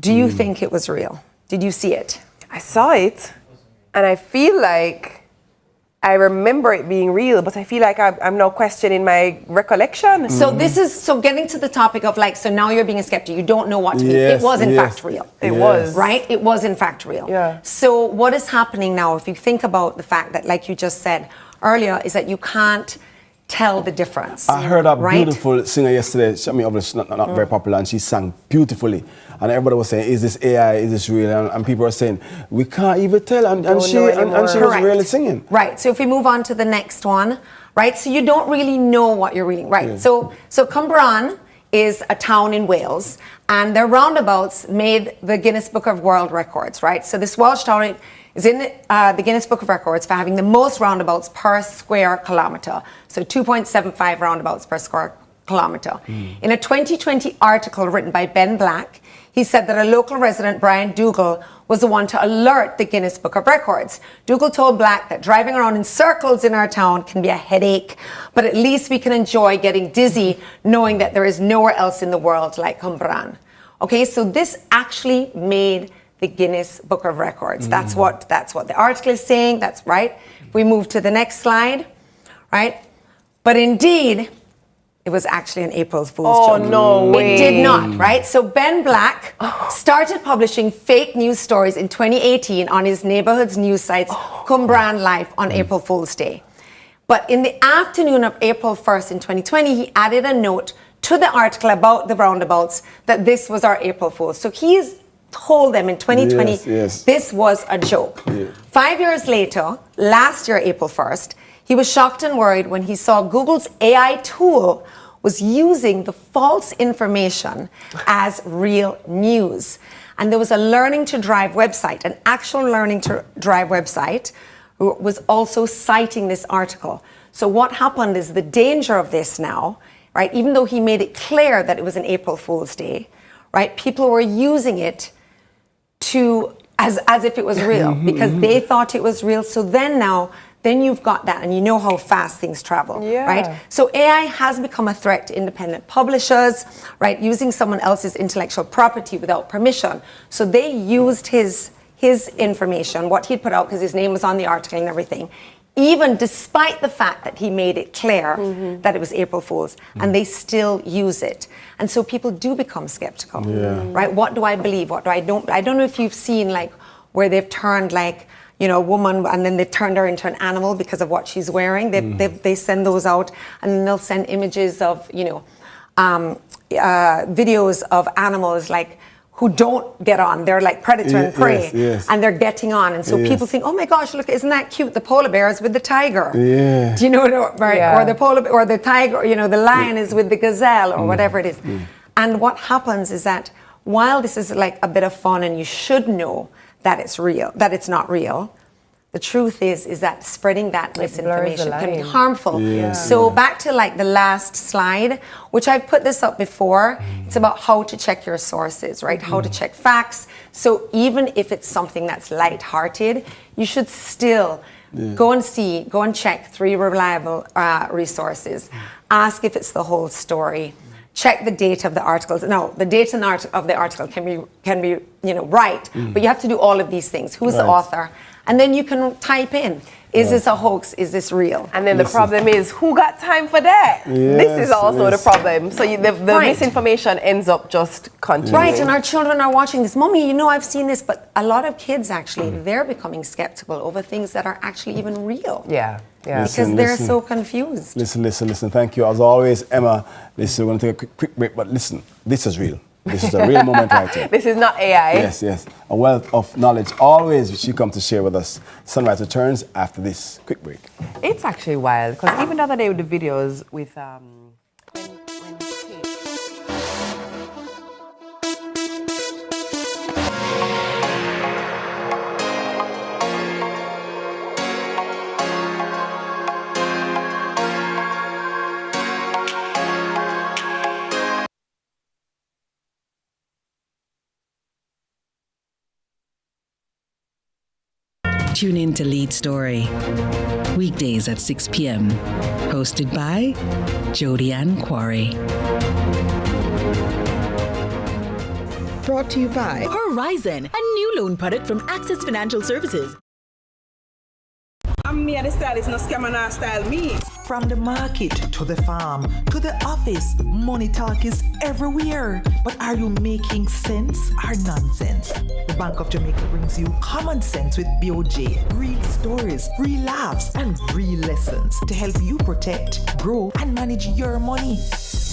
Speaker 19: Do you think it was real? Did you see it?
Speaker 13: I saw it, and I feel like I remember it being real, but I feel like I'm now questioning my recollection.
Speaker 19: So getting to the topic of so now you're being a skeptic. You don't know what to believe. It was in fact real.
Speaker 13: It was.
Speaker 19: Right? It was in fact real.
Speaker 13: Yeah.
Speaker 19: So what is happening now, if you think about the fact that, like you just said earlier, is that you can't tell the difference.
Speaker 5: I heard a beautiful singer yesterday, Sammy, obviously not very popular, and she sang beautifully. And everybody was saying, is this AI, is this real? And people were saying, we can't even tell. And she was really singing.
Speaker 19: Right, so if we move on to the next one, right? So you don't really know what you're reading. Right, so Cwmbran is a town in Wales, and their roundabouts made the Guinness Book of World Records, right? So this Welsh town is in the Guinness Book of Records for having the most roundabouts per square kilometre. So 2.75 roundabouts per square kilometre. In a 2020 article written by Ben Black, he said that a local resident, Brian Dougal, was the one to alert the Guinness Book of Records. Dougal told Black that driving around in circles in our town can be a headache, but at least we can enjoy getting dizzy knowing that there is nowhere else in the world like Cwmbran. Okay, so this actually made the Guinness Book of Records. That's what the article is saying. That's right. If we move to the next slide, right? But indeed, it was actually an April Fool's joke.
Speaker 13: Oh, no way.
Speaker 19: It did not, right? So Ben Black started publishing fake news stories in 2018 on his neighborhood's news sites, Cwmbran Life, on April Fool's Day. But in the afternoon of April 1st in 2020, he added a note to the article about the roundabouts that this was our April Fool's. So he's told them in 2020 this was a joke. 5 years later, last year, April 1st, he was shocked and worried when he saw Google's AI tool was using the false information as real news. And there was a Learning to Drive website, an actual Learning to Drive website, who was also citing this article. So what happened is the danger of this now, right, even though he made it clear that it was an April Fool's Day, right, people were using it as if it was real because they thought it was real. So then you've got that, and you know how fast things travel, right? So AI has become a threat to independent publishers, right? Using someone else's intellectual property without permission. So they used his information, what he'd put out, because his name was on the article and everything, even despite the fact that he made it clear that it was April Fool's, and they still use it. And so people do become skeptical, right? What do I believe? What do I don't? I don't know if you've seen where they've turned a woman, and then they've turned her into an animal because of what she's wearing. They send those out, and then they'll send images of, videos of animals who don't get on. They're like predator and prey, and they're getting on. And so people think, oh my gosh, look, isn't that cute? The polar bear is with the tiger. Yeah. Do you know what, right? Yeah. Or the polar bear, or the tiger, the lion is with the gazelle, or whatever it is. And what happens is that while this is a bit of fun, and you should know that it's real, that it's not real, the truth is that spreading that misinformation can be harmful. So back to the last slide, which I've put this up before, it's about how to check your sources, right? How to check facts. So even if it's something that's lighthearted, you should still go and check 3 reliable resources. Ask if it's the whole story. Check the date of the articles. Now, the date of the article can be write, but you have to do all of these things. Who's the author? And then you can type in, is this a hoax? Is this real?
Speaker 13: And then the problem is, who got time for that? This is also the problem. So the misinformation ends up just continuing.
Speaker 19: Right, and our children are watching this. Mommy, I've seen this, but a lot of kids actually, they're becoming skeptical over things that are actually even real.
Speaker 13: Yeah.
Speaker 19: Because they're so confused.
Speaker 5: Listen. Thank you. As always, Emma, listen, we're going to take a quick break, but listen, this is real. This is a real moment right here.
Speaker 13: This is not AI.
Speaker 5: Yes. A wealth of knowledge always which you come to share with us. Sunrise returns after this quick break.
Speaker 13: It's actually wild, because even the other day with the videos with...
Speaker 1: Tune in to Lead Story, weekdays at 6 p.m. Hosted by Jody Ann Quarry.
Speaker 15: Brought to you by Horizon, a new loan product from Access Financial Services.
Speaker 20: I'm me, the stylist, no scam and style me.
Speaker 24: From the market to the farm to the office, money talk is everywhere. But are you making sense or nonsense? The Bank of Jamaica brings you common sense with BOJ, real stories, real laughs, and real lessons to help you protect, grow, and manage your money.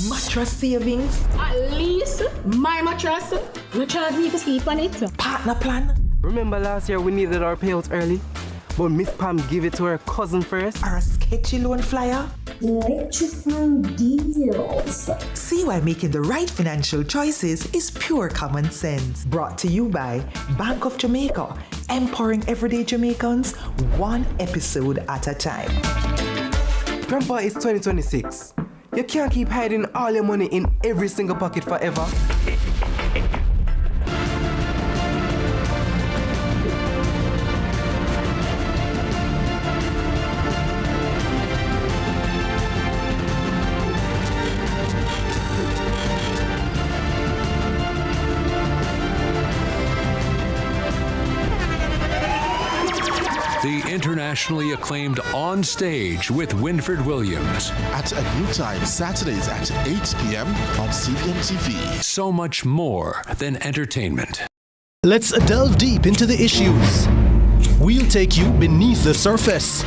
Speaker 24: Mattress savings.
Speaker 20: At least my mattress, no charge me to sleep on it.
Speaker 24: Partner plan.
Speaker 25: Remember last year we needed our payouts early? But Miss Pam gave it to her cousin first.
Speaker 24: Or a sketchy loan flyer.
Speaker 26: Electrifying deals.
Speaker 24: See why making the right financial choices is pure common sense. Brought to you by Bank of Jamaica, empowering everyday Jamaicans one episode at a time.
Speaker 25: Grandpa, it's 2026. You can't keep hiding all your money in every single pocket forever.
Speaker 22: The internationally acclaimed On Stage with Winford Williams.
Speaker 16: At a new time, Saturdays at 8 p.m. on CVMTV.
Speaker 22: So much more than entertainment.
Speaker 4: Let's delve deep into the issues. We'll take you beneath the surface.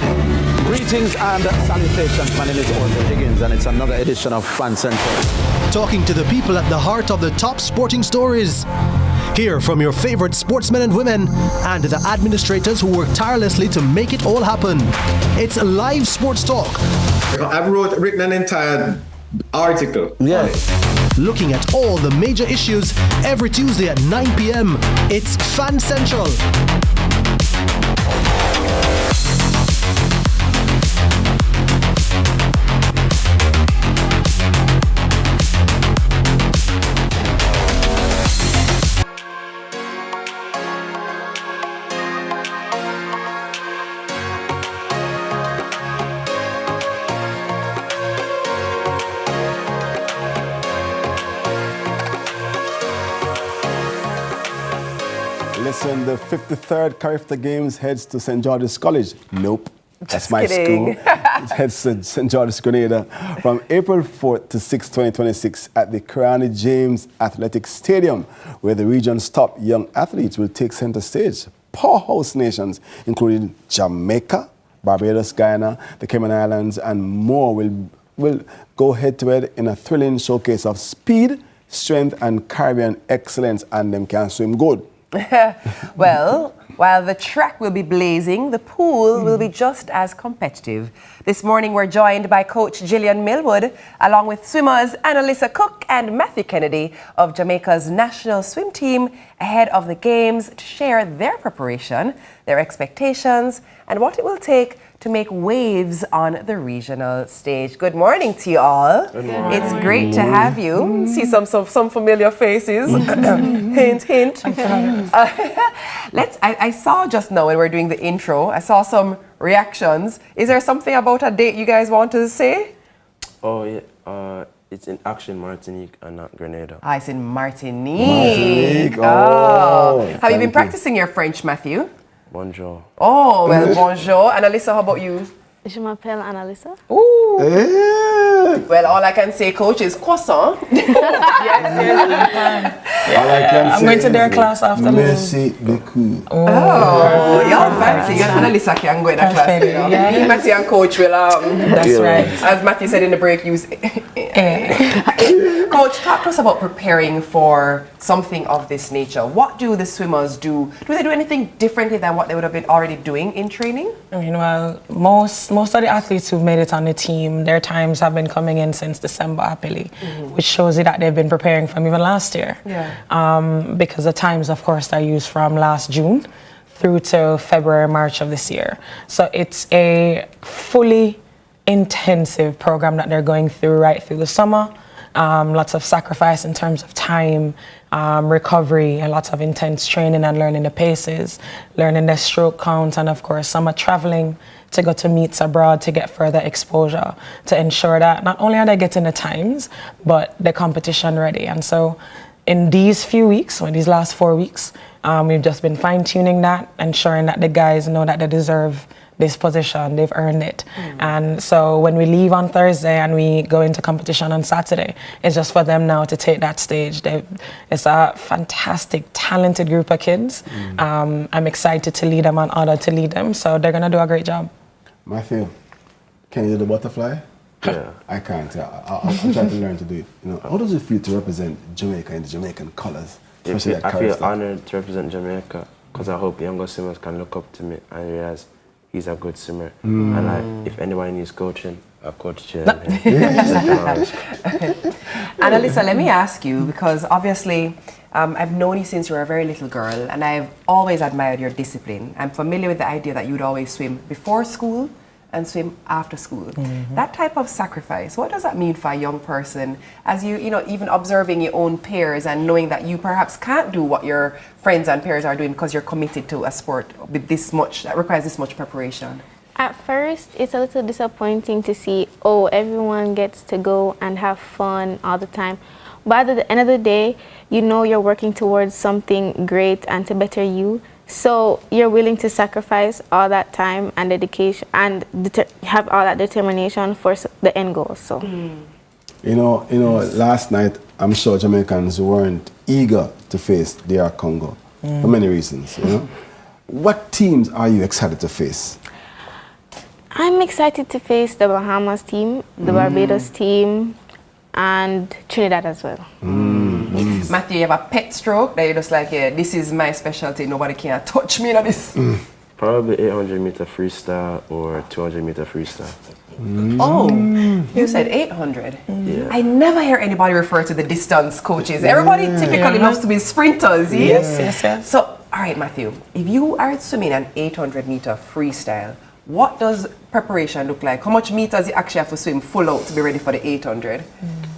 Speaker 6: Greetings and salutations. My name is Orville Higgins, and it's another edition of Fan Central.
Speaker 4: Talking to the people at the heart of the top sporting stories. Hear from your favorite sportsmen and women and the administrators who work tirelessly to make it all happen. It's live sports talk.
Speaker 17: I've written an entire article.
Speaker 4: Looking at all the major issues every Tuesday at 9 p.m. It's Fan Central.
Speaker 5: Listen, the 53rd Carifta Games heads to St. George's College. Nope. That's
Speaker 13: Just
Speaker 5: my
Speaker 13: kidding.
Speaker 5: school. It heads to St. George's Grenada from April 4th to 6th, 2026 at the Karani James Athletic Stadium, where the region's top young athletes will take center stage. Powerhouse nations, including Jamaica, Barbados, Guyana, the Cayman Islands, and more will go head-to-head in a thrilling showcase of speed, strength, and Caribbean excellence, and them can swim good.
Speaker 13: Well, while the track will be blazing, the pool will be just as competitive. This morning, we're joined by Coach Gillian Millwood, along with swimmers Annalisa Cook and Matthew Kennedy of Jamaica's national swim team, ahead of the Games to share their preparation, their expectations, and what it will take to make waves on the regional stage. Good morning to you all.
Speaker 5: Good morning.
Speaker 13: It's great to have you. See some familiar faces. Hint, hint. I saw just now when we were doing the intro, I saw some reactions. Is there something about a date you guys want to say?
Speaker 25: Oh, yeah.
Speaker 3: It's in Action, Martinique, and not Grenada.
Speaker 13: Ah, it's in Martinique. Oh. Have you been practicing your French, Matthew?
Speaker 3: Bonjour.
Speaker 13: Oh, well, bonjour. Annalisa, how about you?
Speaker 8: Je m'appelle Annalisa.
Speaker 13: Ooh. Well, all I can say, coach, is croissant.
Speaker 9: I'm going to their class after.
Speaker 5: Merci beaucoup.
Speaker 13: Oh, y'all fancy. You and Annalisa can go in a class. You know? Me, Matthew, and coach will.
Speaker 9: That's right.
Speaker 13: As Matthew said in the break, use. Coach, talk to us about preparing for something of this nature. What do the swimmers do? Do they do anything differently than what they would have been already doing in training?
Speaker 9: I mean, well, most of the athletes who've made it on the team, their times have been coming in since December, happily, which shows you that they've been preparing from even last year.
Speaker 13: Yeah.
Speaker 9: Because the times, of course, are used from last June through to February, March of this year. So it's a fully intensive program that they're going through right through the summer. Lots of sacrifice in terms of time, recovery, and lots of intense training and learning the paces, learning the stroke count, and of course some are traveling to go to meets abroad to get further exposure to ensure that not only are they getting the times, but the competition ready. And so in these few weeks, or these last 4 weeks, we've just been fine-tuning that, ensuring that the guys know that they deserve this position, they've earned it. And so when we leave on Thursday and we go into competition on Saturday, it's just for them now to take that stage. It's a fantastic, talented group of kids. I'm excited to lead them and honored to lead them, so they're gonna do a great job.
Speaker 5: Matthew, can you do the butterfly?
Speaker 3: Yeah.
Speaker 5: I can't. I'm trying to learn to do it. You know, how does it feel to represent Jamaica in the Jamaican colours?
Speaker 3: I feel honoured to represent Jamaica because I hope younger swimmers can look up to me and realize he's a good swimmer. And like, if anyone needs coaching, I'll coach him.
Speaker 13: Annalisa, let me ask you, because obviously I've known you since you were a very little girl, and I've always admired your discipline. I'm familiar with the idea that you'd always swim before school and swim after school. That type of sacrifice, what does that mean for a young person as you know, even observing your own peers and knowing that you perhaps can't do what your friends and peers are doing because you're committed to a sport with this much, that requires this much preparation?
Speaker 8: At first, it's a little disappointing to see, oh, everyone gets to go and have fun all the time. But at the end of the day, you know you're working towards something great and to better you. So you're willing to sacrifice all that time and dedication and have all that determination for the end goal. So,
Speaker 5: you know, last night I'm sure Jamaicans weren't eager to face DR Congo for many reasons. You know, what teams are you excited to face?
Speaker 8: I'm excited to face the Bahamas team, the Barbados team, and Trinidad as well.
Speaker 13: Matthew, you have a pet stroke that you're just like, yeah, this is my specialty, nobody can touch me on this.
Speaker 3: Probably 800-meter freestyle or 200-meter freestyle.
Speaker 13: Oh, you said 800.
Speaker 3: Yeah.
Speaker 13: I never hear anybody refer to the distance coaches. Everybody typically loves to be sprinters, yes? So, all right, Matthew, if you are swimming an 800-meter freestyle, what does preparation look like? How much meters you actually have to swim full out to be ready for the 800?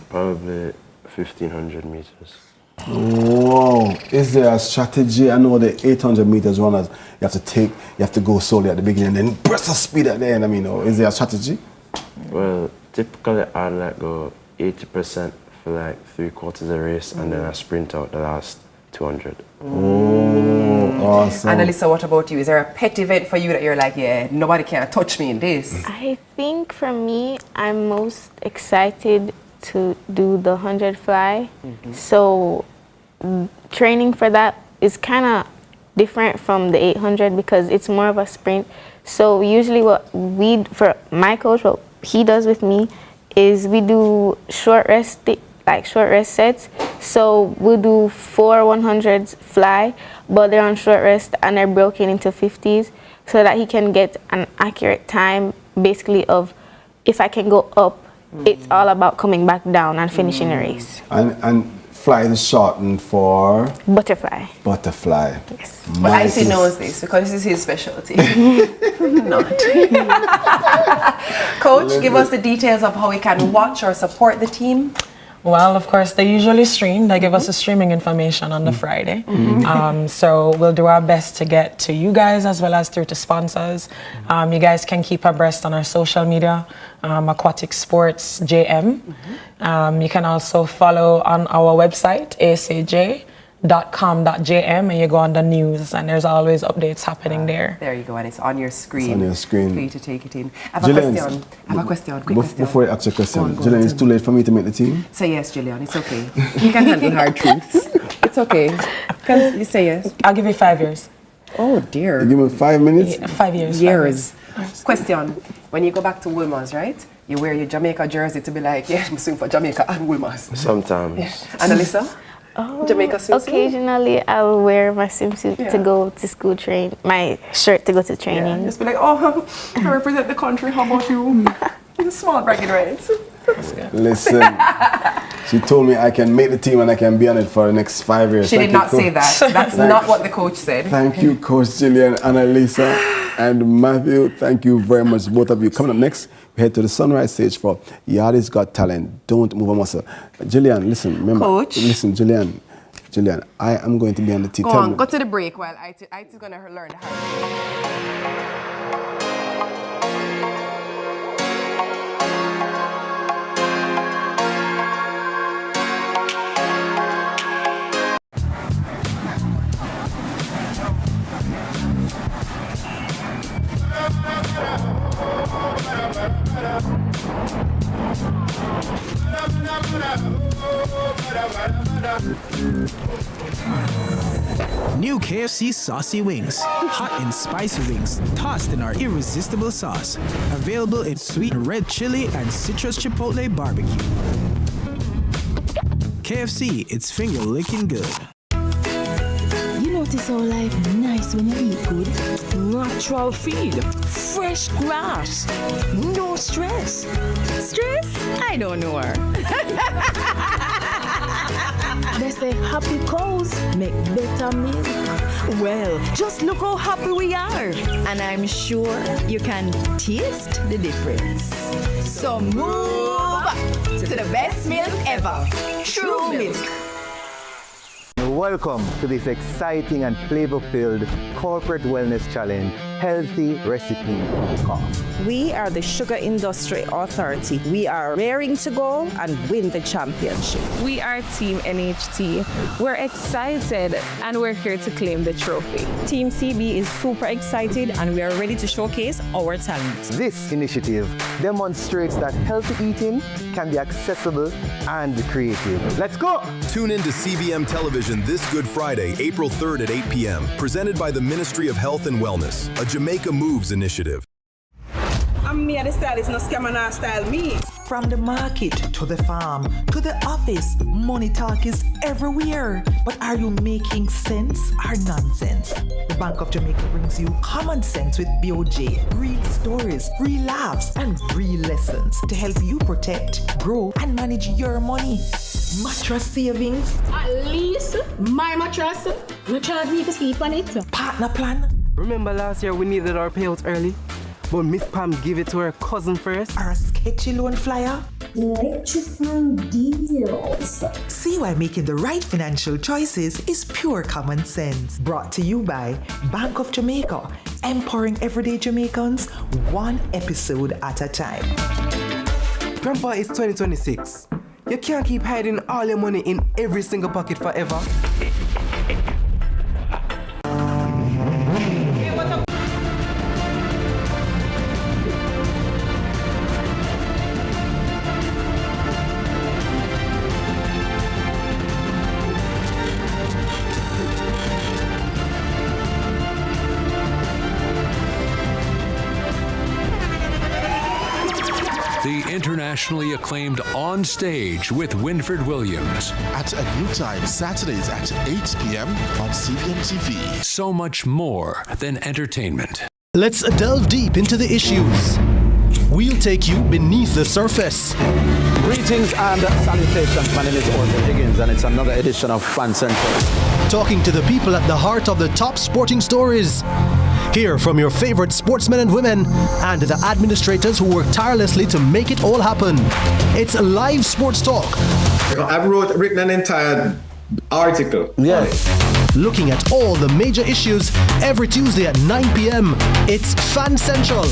Speaker 3: Probably 1,500 meters.
Speaker 5: Whoa! Is there a strategy? I know the 800 meters runners, you have to go slowly at the beginning and then burst the speed at the end. I mean, is there a strategy?
Speaker 3: Well, typically I'd like go 80% for like 3/4 of the race and then I sprint out the last 200.
Speaker 5: Oh, awesome.
Speaker 13: Annalisa, what about you? Is there a pet event for you that you're like, yeah, nobody can touch me in this?
Speaker 8: I think for me, I'm most excited to do the 100 fly. So training for that is kind of different from the 800 because it's more of a sprint. So usually for my coach, what he does with me is we do short rest sets. So we'll do 4 100s fly, but they're on short rest and they're broken into 50s so that he can get an accurate time basically of if I can go up, it's all about coming back down and finishing the race.
Speaker 5: And fly is shortened for?
Speaker 8: Butterfly.
Speaker 5: Butterfly.
Speaker 8: Yes.
Speaker 13: But Icy knows this because this is his specialty. Not. Coach, give us the details of how we can watch or support the team.
Speaker 9: Well, of course, they usually stream. They give us the streaming information on the Friday. So we'll do our best to get to you guys as well as through to sponsors. You guys can keep abreast on our social media, Aquatic Sports JM. You can also follow on our website, acj.com.jm, and you go on the news, and there's always updates happening there.
Speaker 13: There you go, and it's on your screen.
Speaker 5: It's on your screen.
Speaker 13: For you to take it in. I have a question. Quick question.
Speaker 5: Before I ask you a question, Gillian, it's too late for me to make the team?
Speaker 13: Say yes, Gillian, it's okay. You can handle hard truths. It's okay. Can you say yes?
Speaker 9: I'll give you 5 years.
Speaker 13: Oh, dear.
Speaker 5: You give me 5 minutes?
Speaker 9: Yeah, 5 years.
Speaker 13: Years. Question. When you go back to Wilma's, right? You wear your Jamaica jersey to be like, yeah, I'm swim for Jamaica and Wilma's.
Speaker 3: Sometimes.
Speaker 13: Yeah. And Alyssa? Jamaica swimsuit?
Speaker 8: Occasionally, I'll wear my swimsuit to go to school my shirt to go to training.
Speaker 13: Yeah, just be like, oh, I represent the country, how about you? It's a small bragging rights.
Speaker 5: Listen, she told me I can make the team and I can be on it for the next 5 years.
Speaker 13: She did not say that. That's not what the coach said.
Speaker 5: Thank you, Coach Gillian, Annalisa, and Matthew. Thank you very much, both of you. Coming up next, we head to the Sunrise stage for Yardi's Got Talent. Don't move a muscle. Gillian, listen, remember.
Speaker 13: Coach.
Speaker 5: Listen, Gillian, I am going to be on the team.
Speaker 13: Go on, go to the break while It's going to learn how.
Speaker 7: New KFC Saucy Wings. Hot and spicy wings tossed in our irresistible sauce. Available in sweet red chili and citrus chipotle barbecue. KFC, it's finger licking good.
Speaker 15: You notice how life nice when you eat good? Natural feed, fresh grass, no stress. Stress? I don't know her. They say happy cows make better milk. Well, just look how happy we are. And I'm sure you can taste the difference. So move to the best milk ever. True Milk.
Speaker 6: Welcome to this exciting and flavor-filled corporate wellness challenge, Healthy Recipe Cough.
Speaker 10: We are the Sugar Industry Authority. We are raring to go and win the championship.
Speaker 11: We are Team NHT. We're excited and we're here to claim the trophy.
Speaker 10: Team CB is super excited and we are ready to showcase our talent.
Speaker 6: This initiative demonstrates that healthy eating can be accessible and creative. Let's go!
Speaker 12: Tune in to CVM Television this Good Friday, April 3rd at 8 p.m. Presented by the Ministry of Health and Wellness, a Jamaica Moves initiative.
Speaker 10: I'm me, the stylist, no scammer, no style me.
Speaker 24: From the market to the farm to the office, money talk is everywhere. But are you making sense or nonsense? The Bank of Jamaica brings you common sense with BOJ. Real stories, real laughs, and real lessons to help you protect, grow, and manage your money. Mattress savings.
Speaker 20: At least my mattress, no charge me to sleep on it.
Speaker 24: Partner plan.
Speaker 25: Remember last year we needed our payouts early? But Miss Pam gave it to her cousin first.
Speaker 24: Or a sketchy loan flyer.
Speaker 26: Electrifying deals.
Speaker 24: See why making the right financial choices is pure common sense. Brought to you by Bank of Jamaica, empowering everyday Jamaicans one episode at a time.
Speaker 25: Grandpa, it's 2026. You can't keep hiding all your money in every single pocket forever.
Speaker 22: The internationally acclaimed On Stage with Winford Williams.
Speaker 16: At a new time, Saturdays at 8 p.m. on CVMTV.
Speaker 22: So much more than entertainment.
Speaker 4: Let's delve deep into the issues. We'll take you beneath the surface.
Speaker 6: Greetings and salutations. My name is Orville Higgins, and it's another edition of Fan Central.
Speaker 4: Talking to the people at the heart of the top sporting stories. Hear from your favorite sportsmen and women and the administrators who work tirelessly to make it all happen. It's live sports talk.
Speaker 17: I've written an entire article.
Speaker 4: Yes. Looking at all the major issues every Tuesday at 9 p.m. It's Fan Central.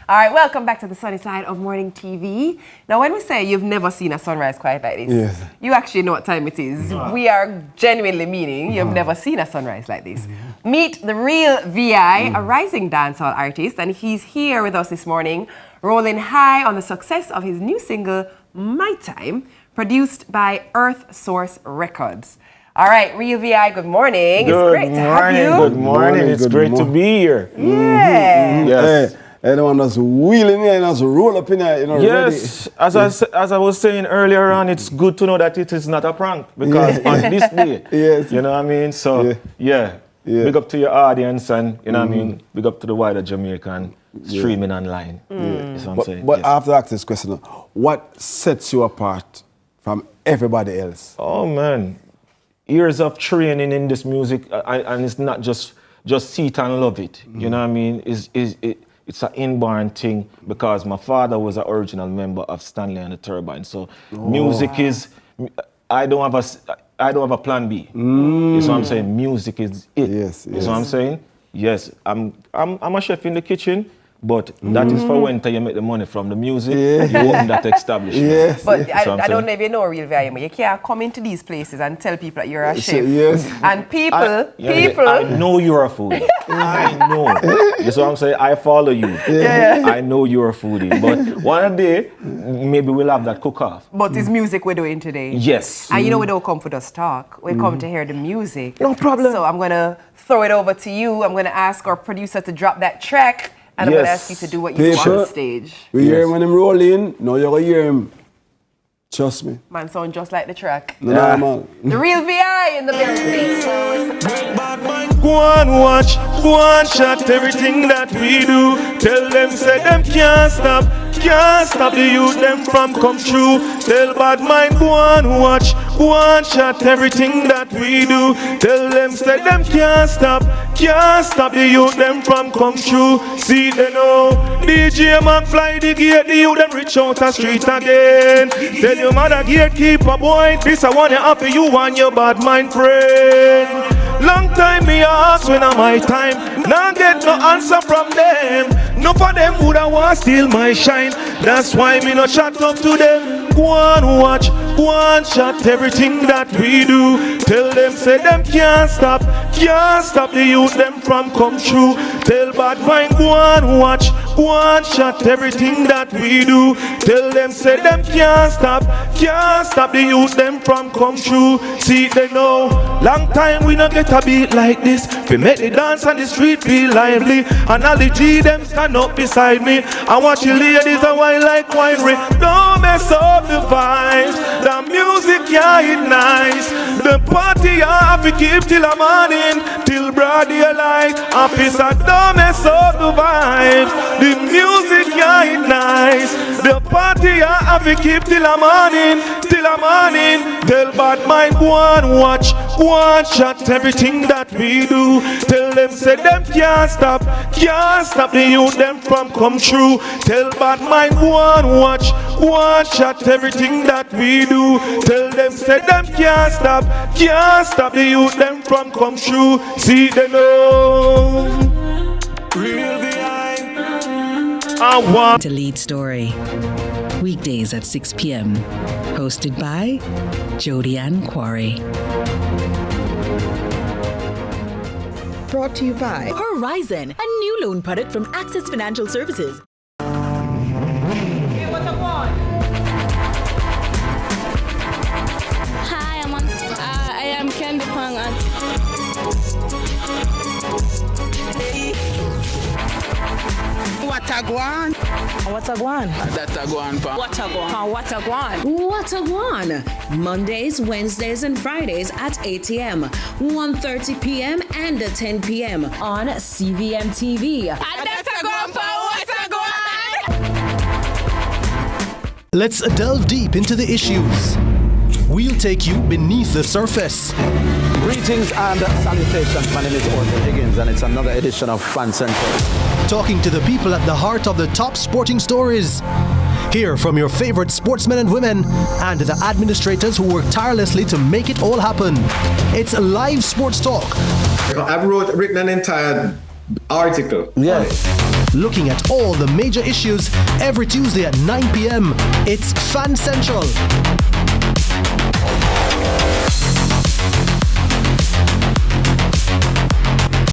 Speaker 13: All right, welcome back to the sunny side of morning TV. Now, when we say you've never seen a sunrise quite like this, you actually know what time it is. We are genuinely meaning you've never seen a sunrise like this. Meet the real VI, a rising dancehall artist, and he's here with us this morning, rolling high on the success of his new single, My Time, produced by Earth Source Records. All right, Real VI, good morning. It's great to have you.
Speaker 2: Good morning. It's great to be here.
Speaker 13: Yeah.
Speaker 2: Yes.
Speaker 5: Anyone that's wheeling here and that's roll up in here, you know,
Speaker 2: yes,
Speaker 5: ready.
Speaker 2: as I was saying earlier on, it's good to know that it is not a prank because on this day, you know what I mean? So, big up to your audience and, you know what I mean, big up to the wider Jamaican streaming online. That's what I'm saying.
Speaker 5: But I have to ask this question, what sets you apart from everybody else?
Speaker 2: Oh, man. Years of training in this music, and it's not just see it and love it. You know what I mean? It's an inborn thing because my father was an original member of Stanley and the Turbine. So music is, I don't have a plan B. That's what I'm saying. Music is it. That's what I'm saying. Yes, I'm a chef in the kitchen, but that is for when you make the money from the music. You open that establishment.
Speaker 13: But I don't know if you know Real VI, but you can't come into these places and tell people that you're a chef. And people.
Speaker 2: I know you're a foodie. I know. That's what I'm saying. I follow you. I know you're a foodie. But one day, maybe we'll have that cook-off.
Speaker 13: But it's music we're doing today.
Speaker 2: Yes.
Speaker 13: And you know we don't come for just talk. We come to hear the music.
Speaker 2: No problem.
Speaker 13: So I'm going to throw it over to you. I'm going to ask our producer to drop that track. And I'm going to ask you to do what you do on the stage.
Speaker 5: We hear him when him roll in. No, you're going to hear him. Trust me.
Speaker 13: Man, sound just like the track.
Speaker 5: No.
Speaker 13: The Real VI in the building.
Speaker 2: Go on watch, go on chat everything that we do. Tell them say them can't stop the youth them from come true. Tell bad mind go on watch, go on chat everything that we do. Tell them say them can't stop the youth them from come true. See they know DJ man fly the gate, the youth them reach out the street again. Tell your mother gatekeeper boy, this I want you happy you and your bad mind friend. Long time me ask when I'm my time, now get no answer from them. No for them would I want steal my shine. That's why me no chat up to them. Go on watch, go on chat everything that we do. Tell them say them can't stop the youth them from come true. Tell bad mind go on watch, go on chat everything that we do. Tell them say them can't stop the youth them from come true. See they know, long time we not get a beat like this. We make the dance on the street feel lively. And all the G them stand up beside me. I watch the ladies a wine like winery. Don't mess up the vibes. The music yeah it nice. The party yeah have to keep till the morning, till broad daylight. Officer don't mess up the vibes. The music yeah it nice. The party yeah have to keep till the morning, till the morning. Tell bad mind go on watch, go on chat everything that we do. Tell them say them can't stop the youth them from come true. Tell bad mind go on watch, go on chat everything that we do. Tell them say them can't stop the youth them from come true. See they know. Real VI. I want
Speaker 1: to lead story. Weekdays at 6 p.m. Hosted by Jody Ann Quarry.
Speaker 14: Brought to you by Horizon, a new loan product from Access Financial Services.
Speaker 10: a guan? What a guan?
Speaker 3: That a guan, pa.
Speaker 10: What a guan? What a guan?
Speaker 9: What a one! Mondays, Wednesdays, and Fridays at 8 a.m., 1:30 p.m., and 10 p.m. on CVM TV.
Speaker 10: That's a guan, pa. What a guan?
Speaker 4: Let's delve deep into the issues. We'll take you beneath the surface.
Speaker 18: Greetings and salutations. My name is Orville Higgins, and it's another edition of Fan Central.
Speaker 4: Talking to the people at the heart of the top sporting stories. Hear from your favorite sportsmen and women and the administrators who work tirelessly to make it all happen. It's live sports talk.
Speaker 17: I've written an entire article.
Speaker 4: Yeah. Looking at all the major issues every Tuesday at 9 p.m. It's Fan Central.